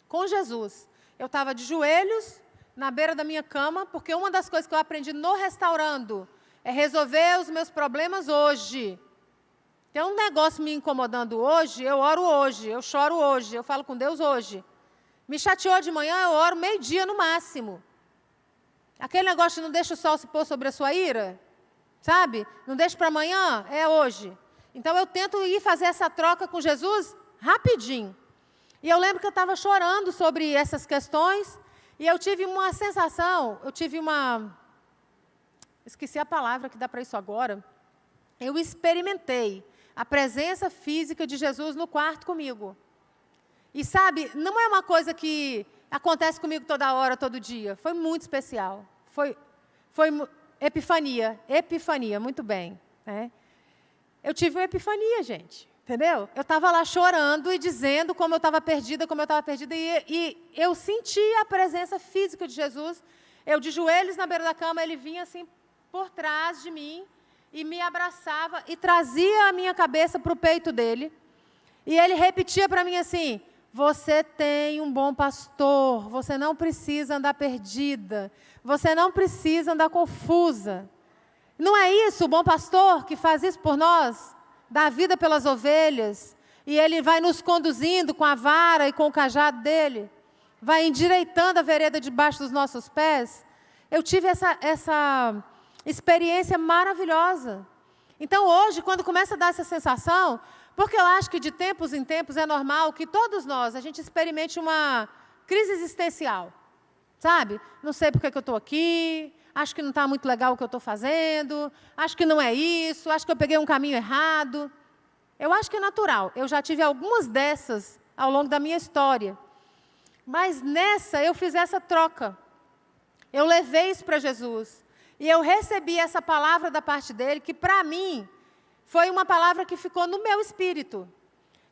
com Jesus. Eu estava de joelhos na beira da minha cama, porque uma das coisas que eu aprendi no Restaurando é resolver os meus problemas hoje. Tem um negócio me incomodando hoje, eu oro hoje, eu choro hoje, eu falo com Deus hoje. Me chateou de manhã, eu oro meio-dia no máximo. Aquele negócio de não deixa o sol se pôr sobre a sua ira, sabe? Não deixa para amanhã, é hoje. Então eu tento ir fazer essa troca com Jesus rapidinho. E eu lembro que eu estava chorando sobre essas questões, e eu tive uma sensação, esqueci a palavra que dá para isso agora. Eu experimentei a presença física de Jesus no quarto comigo. E sabe, não é uma coisa que acontece comigo toda hora, todo dia. Foi muito especial. Foi epifania, muito bem. Né? Eu tive uma epifania, gente. Entendeu? Eu estava lá chorando e dizendo como eu estava perdida, e eu senti a presença física de Jesus. Eu de joelhos na beira da cama, ele vinha assim por trás de mim e me abraçava e trazia a minha cabeça para o peito dele. E ele repetia para mim assim: você tem um bom pastor, você não precisa andar perdida, você não precisa andar confusa. Não é isso o bom pastor que faz isso por nós? Dá vida pelas ovelhas, e ele vai nos conduzindo com a vara e com o cajado dele, vai endireitando a vereda debaixo dos nossos pés. Eu tive essa experiência maravilhosa. Então hoje, quando começa a dar essa sensação, porque eu acho que de tempos em tempos é normal que todos nós, a gente experimente uma crise existencial, sabe? Não sei por que eu estou aqui, acho que não está muito legal o que eu estou fazendo, acho que não é isso, acho que eu peguei um caminho errado. Eu acho que é natural. Eu já tive algumas dessas ao longo da minha história. Mas nessa, eu fiz essa troca. Eu levei isso para Jesus. E eu recebi essa palavra da parte dele, que para mim foi uma palavra que ficou no meu espírito.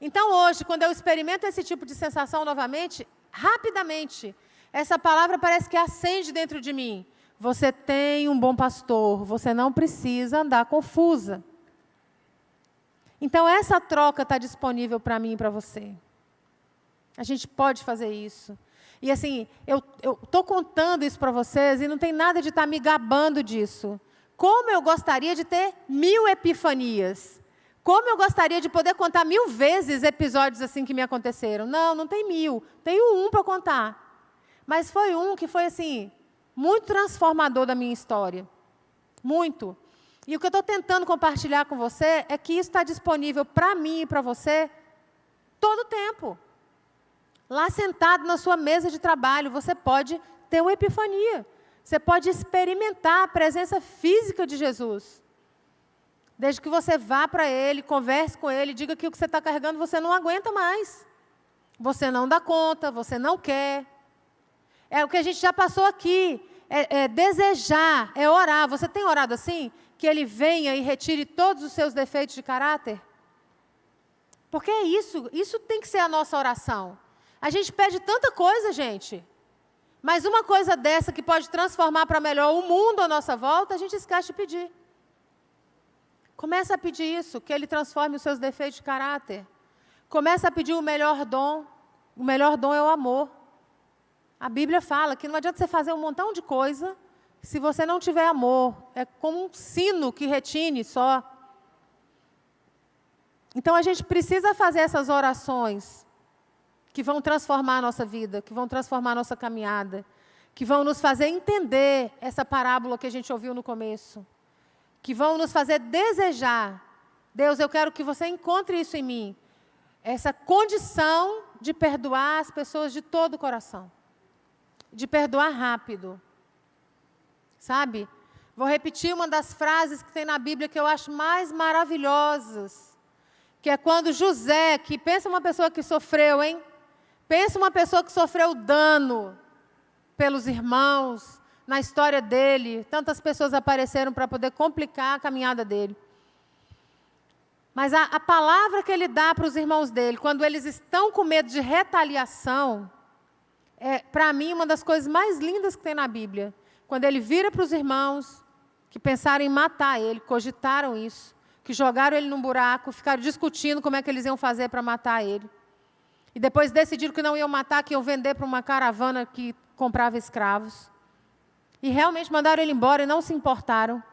Então hoje, quando eu experimento esse tipo de sensação novamente, rapidamente, essa palavra parece que acende dentro de mim. Você tem um bom pastor, você não precisa andar confusa. Então, essa troca está disponível para mim e para você. A gente pode fazer isso. E assim, eu estou contando isso para vocês e não tem nada de estar me gabando disso. Como eu gostaria de ter 1000 epifanias. Como eu gostaria de poder contar 1000 vezes episódios assim que me aconteceram. Não, não tem 1000. Tenho um para contar. Mas foi um que foi assim, muito transformador da minha história. Muito. E o que eu estou tentando compartilhar com você é que isso está disponível para mim e para você todo o tempo. Lá sentado na sua mesa de trabalho, você pode ter uma epifania. Você pode experimentar a presença física de Jesus. Desde que você vá para Ele, converse com Ele, diga que o que você está carregando você não aguenta mais. Você não dá conta, você não quer. É o que a gente já passou aqui. É desejar, é orar. Você tem orado assim? Que Ele venha e retire todos os seus defeitos de caráter? Porque é isso tem que ser a nossa oração. A gente pede tanta coisa, gente. Mas uma coisa dessa que pode transformar para melhor o mundo à nossa volta, a gente esquece de pedir. Começa a pedir isso, que Ele transforme os seus defeitos de caráter. Começa a pedir o melhor dom. O melhor dom é o amor. A Bíblia fala que não adianta você fazer um montão de coisa se você não tiver amor. É como um sino que retine só. Então, a gente precisa fazer essas orações que vão transformar a nossa vida, que vão transformar a nossa caminhada, que vão nos fazer entender essa parábola que a gente ouviu no começo, que vão nos fazer desejar. Deus, eu quero que você encontre isso em mim, essa condição de perdoar as pessoas de todo o coração, de perdoar rápido. Sabe? Vou repetir uma das frases que tem na Bíblia que eu acho mais maravilhosas, que é quando José, que pensa uma pessoa que sofreu, hein? Pensa uma pessoa que sofreu dano pelos irmãos, na história dele. Tantas pessoas apareceram para poder complicar a caminhada dele. Mas a palavra que ele dá para os irmãos dele, quando eles estão com medo de retaliação, é, para mim, uma das coisas mais lindas que tem na Bíblia. Quando ele vira para os irmãos que pensaram em matar ele, cogitaram isso, que jogaram ele num buraco, ficaram discutindo como é que eles iam fazer para matar ele. E depois decidiram que não iam matar, que iam vender para uma caravana que comprava escravos. E realmente mandaram ele embora e não se importaram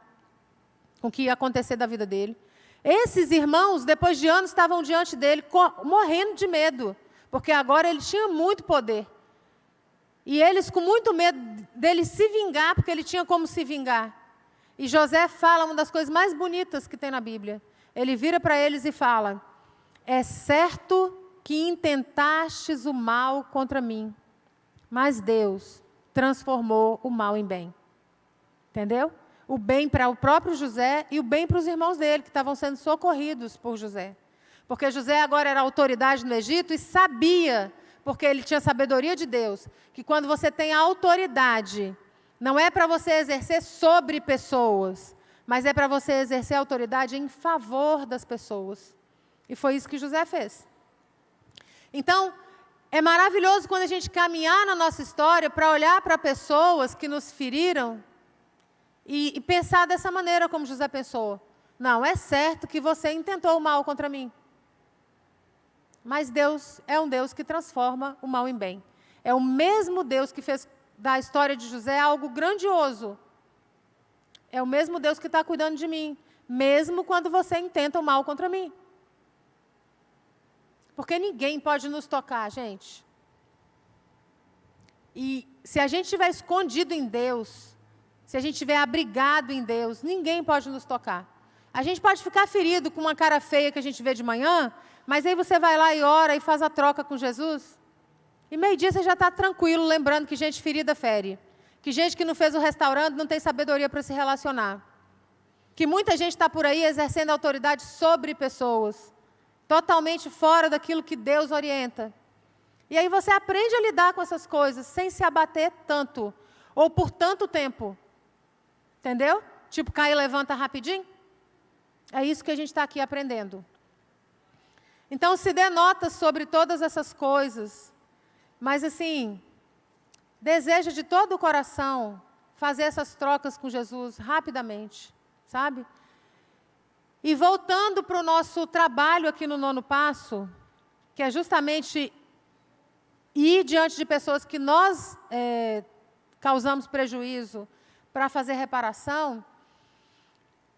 com o que ia acontecer da vida dele. Esses irmãos, depois de anos, estavam diante dele, morrendo de medo, porque agora ele tinha muito poder. E eles com muito medo dele se vingar, porque ele tinha como se vingar. E José fala uma das coisas mais bonitas que tem na Bíblia. Ele vira para eles e fala: é certo que intentastes o mal contra mim, mas Deus transformou o mal em bem. Entendeu? O bem para o próprio José e o bem para os irmãos dele, que estavam sendo socorridos por José. Porque José agora era autoridade no Egito e sabia, porque ele tinha sabedoria de Deus, que quando você tem a autoridade, não é para você exercer sobre pessoas, mas é para você exercer autoridade em favor das pessoas. E foi isso que José fez. Então, é maravilhoso quando a gente caminhar na nossa história para olhar para pessoas que nos feriram e pensar dessa maneira como José pensou. Não, é certo que você intentou o mal contra mim. Mas Deus é um Deus que transforma o mal em bem. É o mesmo Deus que fez da história de José algo grandioso. É o mesmo Deus que está cuidando de mim, mesmo quando você intenta o mal contra mim. Porque ninguém pode nos tocar, gente. E se a gente estiver escondido em Deus, se a gente estiver abrigado em Deus, ninguém pode nos tocar. A gente pode ficar ferido com uma cara feia que a gente vê de manhã, mas aí você vai lá e ora e faz a troca com Jesus. E meio-dia você já está tranquilo, lembrando que gente ferida fere. Que gente que não fez o restaurante não tem sabedoria para se relacionar. Que muita gente está por aí exercendo autoridade sobre pessoas, totalmente fora daquilo que Deus orienta. E aí você aprende a lidar com essas coisas sem se abater tanto, ou por tanto tempo. Entendeu? Tipo, cai e levanta rapidinho. É isso que a gente está aqui aprendendo. Então, se dê nota sobre todas essas coisas, mas assim, deseja de todo o coração fazer essas trocas com Jesus rapidamente, sabe? E voltando para o nosso trabalho aqui no 9º passo, que é justamente ir diante de pessoas que nós causamos prejuízo para fazer reparação,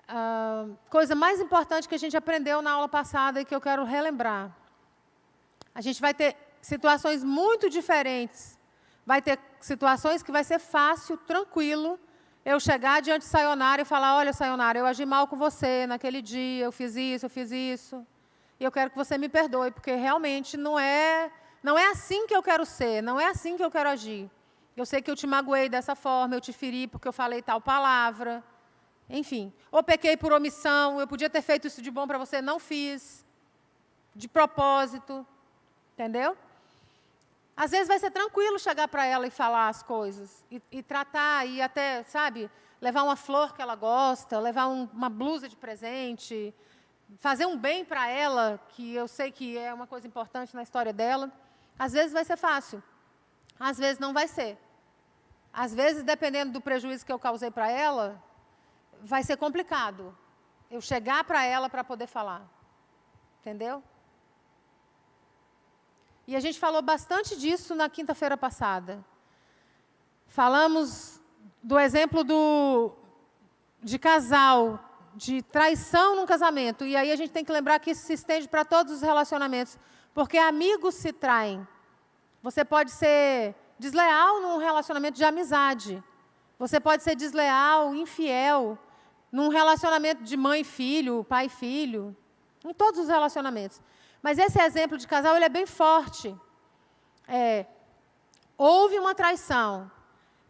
a coisa mais importante que a gente aprendeu na aula passada e que eu quero relembrar. A gente vai ter situações muito diferentes. Vai ter situações que vai ser fácil, tranquilo, eu chegar diante de Sayonara e falar: olha, Sayonara, eu agi mal com você naquele dia, eu fiz isso, e eu quero que você me perdoe, porque realmente não é assim que eu quero ser, não é assim que eu quero agir. Eu sei que eu te magoei dessa forma, eu te feri porque eu falei tal palavra, enfim. Ou pequei por omissão, eu podia ter feito isso de bom para você, não fiz, de propósito, entendeu? Às vezes vai ser tranquilo chegar para ela e falar as coisas, e tratar, e até, sabe, levar uma flor que ela gosta, levar uma blusa de presente, fazer um bem para ela, que eu sei que é uma coisa importante na história dela. Às vezes vai ser fácil, às vezes não vai ser. Às vezes, dependendo do prejuízo que eu causei para ela, vai ser complicado eu chegar para ela para poder falar, entendeu? E a gente falou bastante disso na quinta-feira passada. Falamos do exemplo de casal, de traição num casamento. E aí a gente tem que lembrar que isso se estende para todos os relacionamentos. Porque amigos se traem. Você pode ser desleal num relacionamento de amizade. Você pode ser desleal, infiel, num relacionamento de mãe e filho, pai e filho. Em todos os relacionamentos. Mas esse exemplo de casal, ele é bem forte. Houve uma traição,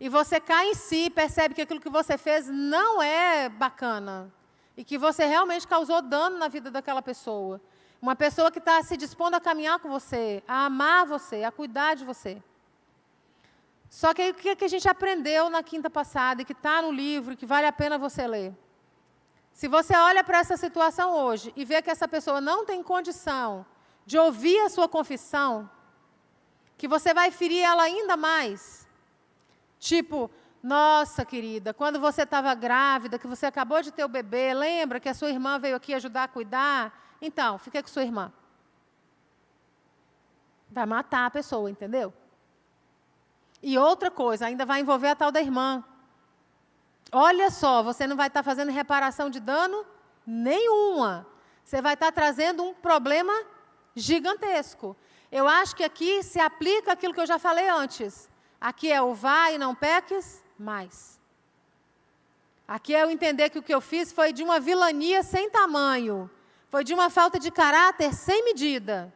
e você cai em si, percebe que aquilo que você fez não é bacana, e que você realmente causou dano na vida daquela pessoa. Uma pessoa que está se dispondo a caminhar com você, a amar você, a cuidar de você. Só que aí o que a gente aprendeu na quinta passada, e que está no livro, e que vale a pena você ler? Se você olha para essa situação hoje e vê que essa pessoa não tem condição de ouvir a sua confissão, que você vai ferir ela ainda mais. Tipo, nossa, querida, quando você estava grávida, que você acabou de ter o bebê, lembra que a sua irmã veio aqui ajudar a cuidar? Então, fiquei com sua irmã. Vai matar a pessoa, entendeu? E outra coisa, ainda vai envolver a tal da irmã. Olha só, você não vai estar fazendo reparação de dano nenhuma. Você vai estar trazendo um problema gigantesco. Eu acho que aqui se aplica aquilo que eu já falei antes. Aqui é o vai e não peques mais. Aqui é eu entender que o que eu fiz foi de uma vilania sem tamanho. Foi de uma falta de caráter sem medida.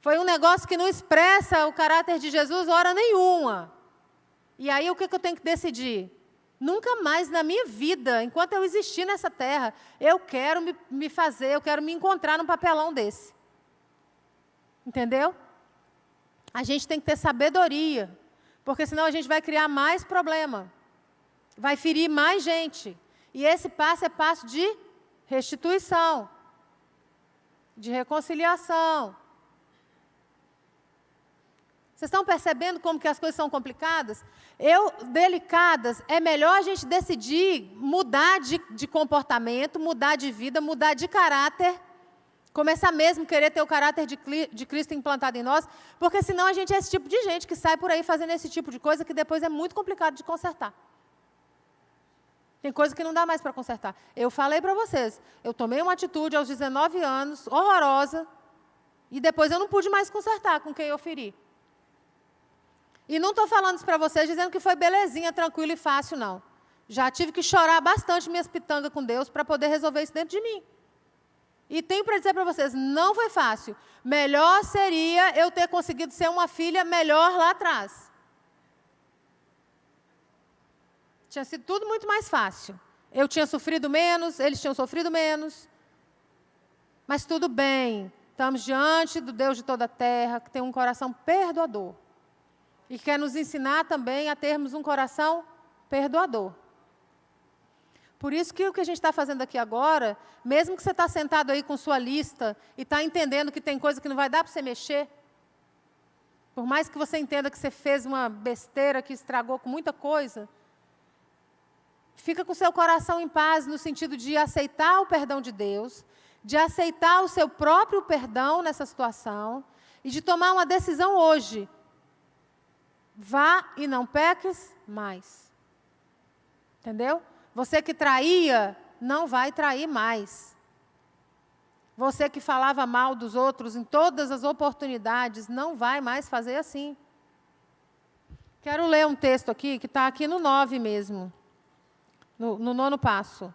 Foi um negócio que não expressa o caráter de Jesus hora nenhuma. E aí o que eu tenho que decidir? Nunca mais na minha vida, enquanto eu existir nessa terra, eu quero eu quero me encontrar num papelão desse. Entendeu? A gente tem que ter sabedoria, porque senão a gente vai criar mais problema. Vai ferir mais gente. E esse passo é passo de restituição, de reconciliação. Vocês estão percebendo como que as coisas são complicadas? Delicadas, é melhor a gente decidir mudar de comportamento, mudar de vida, mudar de caráter, começar mesmo a querer ter o caráter de Cristo implantado em nós, porque senão a gente é esse tipo de gente que sai por aí fazendo esse tipo de coisa que depois é muito complicado de consertar. Tem coisa que não dá mais para consertar. Eu falei para vocês, eu tomei uma atitude aos 19 anos, horrorosa, e depois eu não pude mais consertar com quem eu feri. E não estou falando isso para vocês dizendo que foi belezinha, tranquilo e fácil, não. Já tive que chorar bastante minhas pitangas com Deus para poder resolver isso dentro de mim. E tenho para dizer para vocês, não foi fácil. Melhor seria eu ter conseguido ser uma filha melhor lá atrás. Tinha sido tudo muito mais fácil. Eu tinha sofrido menos, eles tinham sofrido menos. Mas tudo bem. Estamos diante do Deus de toda a terra, que tem um coração perdoador. E quer nos ensinar também a termos um coração perdoador. Por isso que o que a gente está fazendo aqui agora, mesmo que você está sentado aí com sua lista e está entendendo que tem coisa que não vai dar para você mexer, por mais que você entenda que você fez uma besteira que estragou com muita coisa, fica com seu coração em paz no sentido de aceitar o perdão de Deus, de aceitar o seu próprio perdão nessa situação e de tomar uma decisão hoje. Vá e não peques mais. Entendeu? Você que traía, não vai trair mais. Você que falava mal dos outros em todas as oportunidades, não vai mais fazer assim. Quero ler um texto aqui, que está aqui no 9 mesmo. No 9º passo.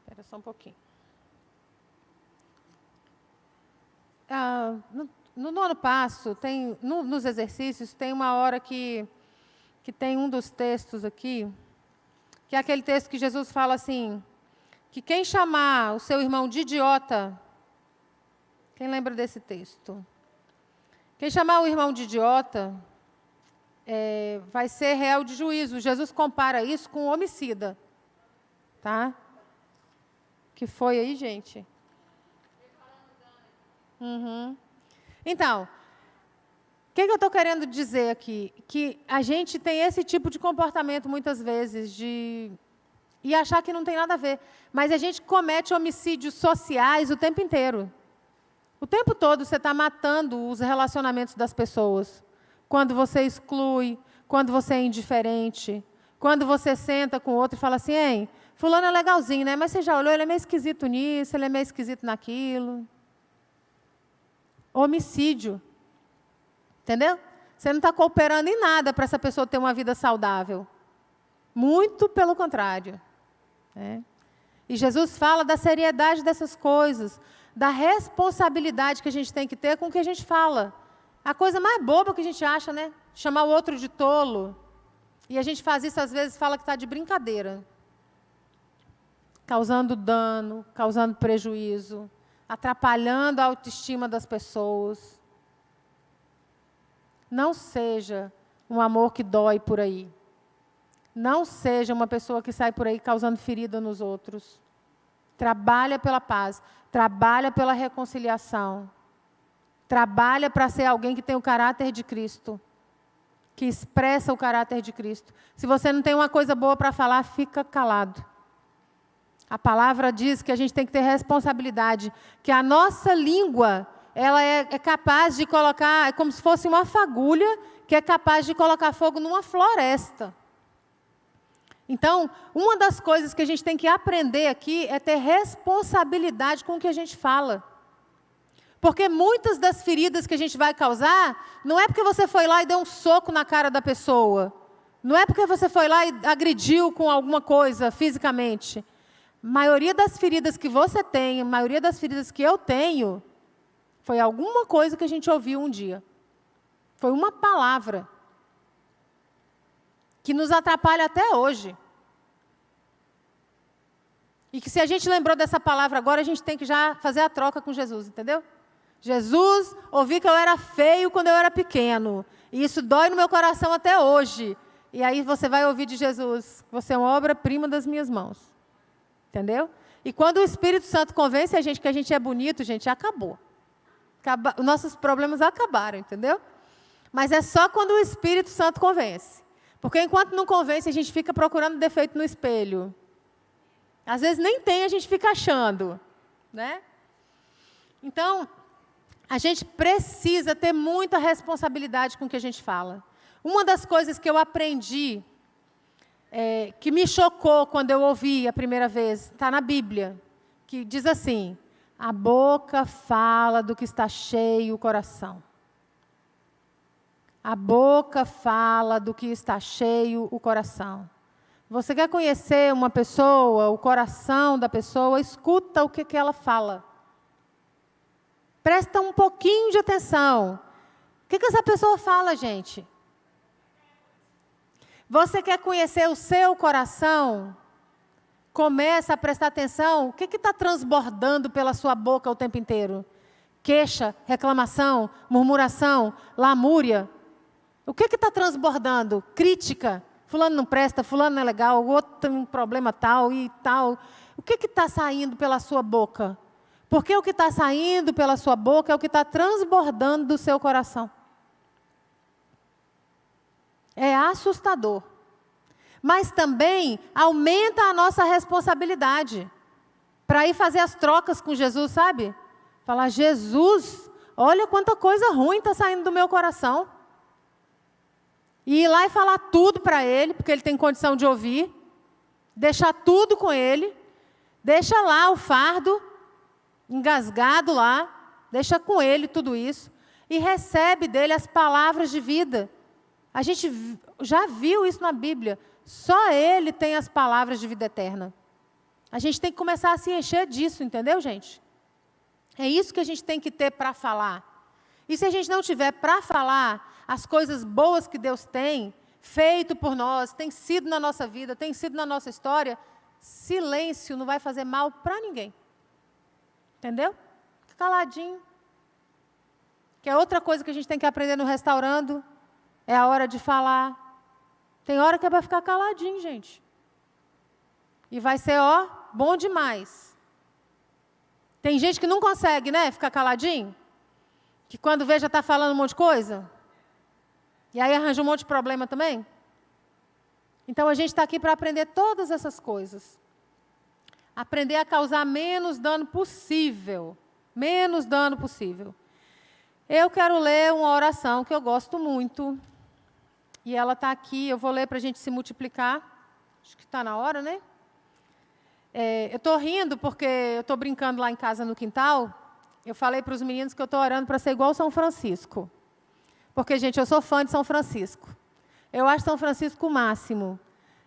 Espera só um pouquinho. No 9º passo, nos exercícios, tem uma hora que tem um dos textos aqui, que é aquele texto que Jesus fala assim, que quem chamar o seu irmão de idiota, quem lembra desse texto? Quem chamar o irmão de idiota, vai ser réu de juízo. Jesus compara isso com homicida. Tá? Que foi aí, gente? Uhum. Então, o que eu estou querendo dizer aqui? Que a gente tem esse tipo de comportamento muitas vezes, e achar que não tem nada a ver. Mas a gente comete homicídios sociais o tempo inteiro. O tempo todo você está matando os relacionamentos das pessoas. Quando você exclui, quando você é indiferente, quando você senta com o outro e fala assim, hein, fulano é legalzinho, né? Mas você já olhou, ele é meio esquisito nisso, ele é meio esquisito naquilo. Homicídio. Entendeu? Você não está cooperando em nada para essa pessoa ter uma vida saudável. Muito pelo contrário. E Jesus fala da seriedade dessas coisas, da responsabilidade que a gente tem que ter com o que a gente fala. A coisa mais boba que a gente acha, né? Chamar o outro de tolo. E a gente faz isso, às vezes, fala que está de brincadeira. Causando dano, causando prejuízo, atrapalhando a autoestima das pessoas. Não seja um amor que dói por aí. Não seja uma pessoa que sai por aí causando ferida nos outros. Trabalha pela paz, trabalha pela reconciliação. Trabalha para ser alguém que tem o caráter de Cristo. que expressa o caráter de Cristo. Se você não tem uma coisa boa para falar, fica calado. A palavra diz que a gente tem que ter responsabilidade, que a nossa língua, ela é capaz de colocar, é como se fosse uma fagulha, que é capaz de colocar fogo numa floresta. Então, uma das coisas que a gente tem que aprender aqui é ter responsabilidade com o que a gente fala. Porque muitas das feridas que a gente vai causar, não é porque você foi lá e deu um soco na cara da pessoa. Não é porque você foi lá e agrediu com alguma coisa fisicamente. A maioria das feridas que você tem, a maioria das feridas que eu tenho, foi alguma coisa que a gente ouviu um dia. Foi uma palavra que nos atrapalha até hoje. E que se a gente lembrou dessa palavra agora, a gente tem que já fazer a troca com Jesus, entendeu? Jesus, ouvi que eu era feio quando eu era pequeno. E isso dói no meu coração até hoje. E aí você vai ouvir de Jesus, você é uma obra-prima das minhas mãos. Entendeu? E quando o Espírito Santo convence a gente que a gente é bonito, gente, acabou. Os nossos problemas acabaram, entendeu? Mas é só quando o Espírito Santo convence. Porque enquanto não convence, a gente fica procurando defeito no espelho. Às vezes nem tem, a gente fica achando, né? Então, a gente precisa ter muita responsabilidade com o que a gente fala. Uma das coisas que eu aprendi, que me chocou quando eu ouvi a primeira vez, está na Bíblia, que diz assim: a boca fala do que está cheio o coração. A boca fala do que está cheio o coração. Você quer conhecer uma pessoa, o coração da pessoa, escuta o que ela fala. Presta um pouquinho de atenção. O que essa pessoa fala, gente? Você quer conhecer o seu coração? Começa a prestar atenção. O que está transbordando pela sua boca o tempo inteiro? Queixa, reclamação, murmuração, lamúria. O que está transbordando? Crítica. Fulano não presta, fulano não é legal, o outro tem um problema tal e tal. O que está saindo pela sua boca? Porque o que está saindo pela sua boca é o que está transbordando do seu coração. É assustador. Mas também aumenta a nossa responsabilidade para ir fazer as trocas com Jesus, sabe? Falar: Jesus, olha quanta coisa ruim está saindo do meu coração. E ir lá e falar tudo para Ele, porque Ele tem condição de ouvir. Deixar tudo com Ele. Deixa lá o fardo engasgado lá. Deixa com Ele tudo isso. E recebe dEle as palavras de vida. A gente já viu isso na Bíblia. Só Ele tem as palavras de vida eterna. A gente tem que começar a se encher disso, entendeu, gente? É isso que a gente tem que ter para falar. E se a gente não tiver para falar as coisas boas que Deus tem feito por nós, tem sido na nossa vida, tem sido na nossa história, silêncio não vai fazer mal para ninguém. Entendeu? Fica caladinho. Que é outra coisa que a gente tem que aprender no restaurando, é a hora de falar. Tem hora que é para ficar caladinho, gente. E vai ser, bom demais. Tem gente que não consegue, né, ficar caladinho. Que quando vê já está falando um monte de coisa. E aí arranja um monte de problema também. Então a gente está aqui para aprender todas essas coisas. Aprender a causar menos dano possível. Menos dano possível. Eu quero ler uma oração que eu gosto muito. E ela está aqui, eu vou ler para a gente se multiplicar. Acho que está na hora, né? Eu estou rindo porque eu estou brincando lá em casa no quintal. Eu falei para os meninos que eu estou orando para ser igual São Francisco. Porque, gente, eu sou fã de São Francisco. Eu acho São Francisco o máximo.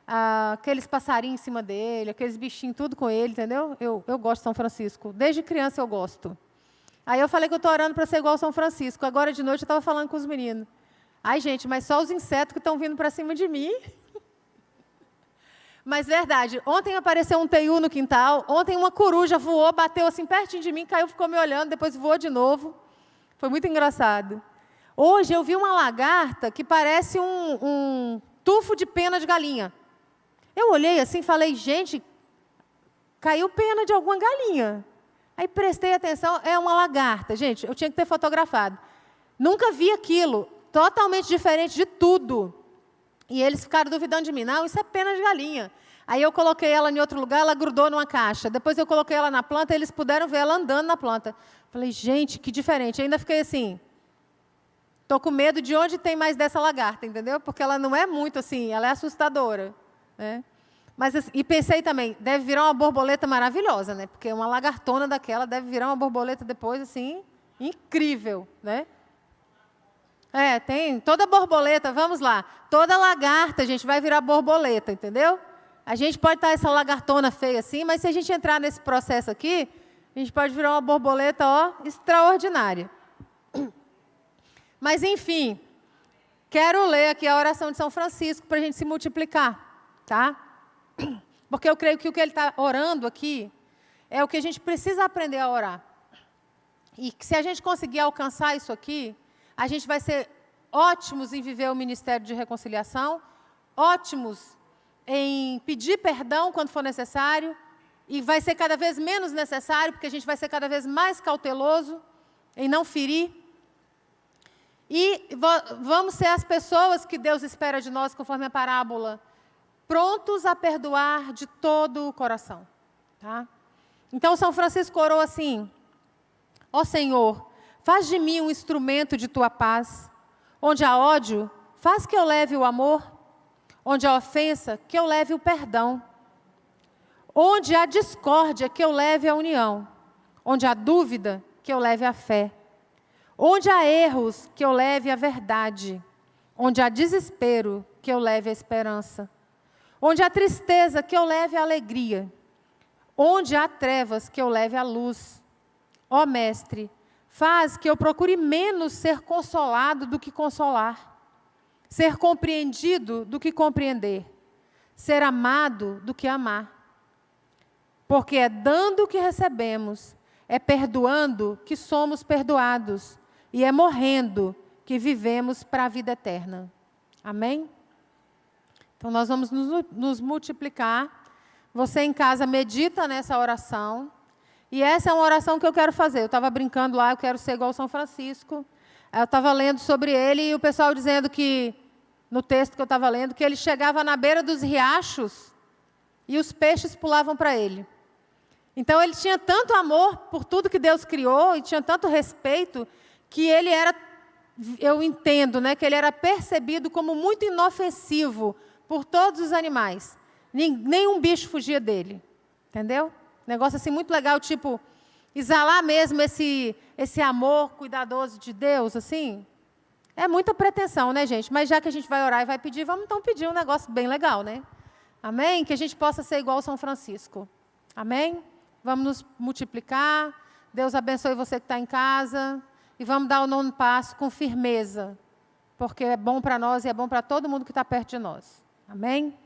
Aqueles passarinhos em cima dele, aqueles bichinhos, tudo com ele, entendeu? Eu gosto de São Francisco. Desde criança eu gosto. Aí eu falei que eu estou orando para ser igual São Francisco. Agora de noite eu estava falando com os meninos. Ai, gente, mas só os insetos que estão vindo para cima de mim. Mas, verdade, ontem apareceu um teiu no quintal, ontem uma coruja voou, bateu assim pertinho de mim, caiu, ficou me olhando, depois voou de novo. Foi muito engraçado. Hoje eu vi uma lagarta que parece um tufo de pena de galinha. Eu olhei assim e falei: gente, caiu pena de alguma galinha. Aí prestei atenção, é uma lagarta. Gente, eu tinha que ter fotografado. Nunca vi aquilo. totalmente diferente de tudo. E eles ficaram duvidando de mim. Não, isso é pena de galinha. Aí eu coloquei ela em outro lugar, ela grudou numa caixa. Depois eu coloquei ela na planta, eles puderam ver ela andando na planta. Falei, gente, que diferente. Ainda fiquei assim, estou com medo de onde tem mais dessa lagarta, entendeu? Porque ela não é muito assim, ela é assustadora, né? Mas, e pensei também, deve virar uma borboleta maravilhosa, né? Porque uma lagartona daquela deve virar uma borboleta depois, assim, incrível, né? Tem toda borboleta, vamos lá. Toda lagarta, gente, vai virar borboleta, entendeu? A gente pode estar essa lagartona feia assim, mas se a gente entrar nesse processo aqui, a gente pode virar uma borboleta, ó, extraordinária. Mas, enfim, quero ler aqui a oração de São Francisco para a gente se multiplicar, tá? Porque eu creio que o que ele está orando aqui é o que a gente precisa aprender a orar. E que se a gente conseguir alcançar isso aqui, a gente vai ser ótimos em viver o ministério de reconciliação, ótimos em pedir perdão quando for necessário, e vai ser cada vez menos necessário, porque a gente vai ser cada vez mais cauteloso em não ferir. E vamos ser as pessoas que Deus espera de nós, conforme a parábola, prontos a perdoar de todo o coração. Tá? Então, São Francisco orou assim: ó Senhor, faz de mim um instrumento de tua paz. Onde há ódio, faz que eu leve o amor. Onde há ofensa, que eu leve o perdão. Onde há discórdia, que eu leve a união. Onde há dúvida, que eu leve a fé. Onde há erros, que eu leve a verdade. Onde há desespero, que eu leve a esperança. Onde há tristeza, que eu leve a alegria. Onde há trevas, que eu leve a luz. Ó Mestre, faz que eu procure menos ser consolado do que consolar. Ser compreendido do que compreender. Ser amado do que amar. Porque é dando que recebemos, é perdoando que somos perdoados, e é morrendo que vivemos para a vida eterna. Amém? Então, nós vamos nos multiplicar. Você em casa medita nessa oração. E essa é uma oração que eu quero fazer. Eu estava brincando lá, eu quero ser igual São Francisco. Eu estava lendo sobre ele e o pessoal dizendo que, no texto que eu estava lendo, que ele chegava na beira dos riachos e os peixes pulavam para ele. Então, ele tinha tanto amor por tudo que Deus criou e tinha tanto respeito que ele era, eu entendo, né, que ele era percebido como muito inofensivo por todos os animais. Nenhum bicho fugia dele, entendeu? Negócio assim muito legal, tipo, exalar mesmo esse amor cuidadoso de Deus, assim. É muita pretensão, né, gente? Mas já que a gente vai orar e vai pedir, vamos então pedir um negócio bem legal, né? Amém? Que a gente possa ser igual São Francisco. Amém? Vamos nos multiplicar. Deus abençoe você que está em casa. E vamos dar o 9º passo com firmeza. Porque é bom para nós e é bom para todo mundo que está perto de nós. Amém?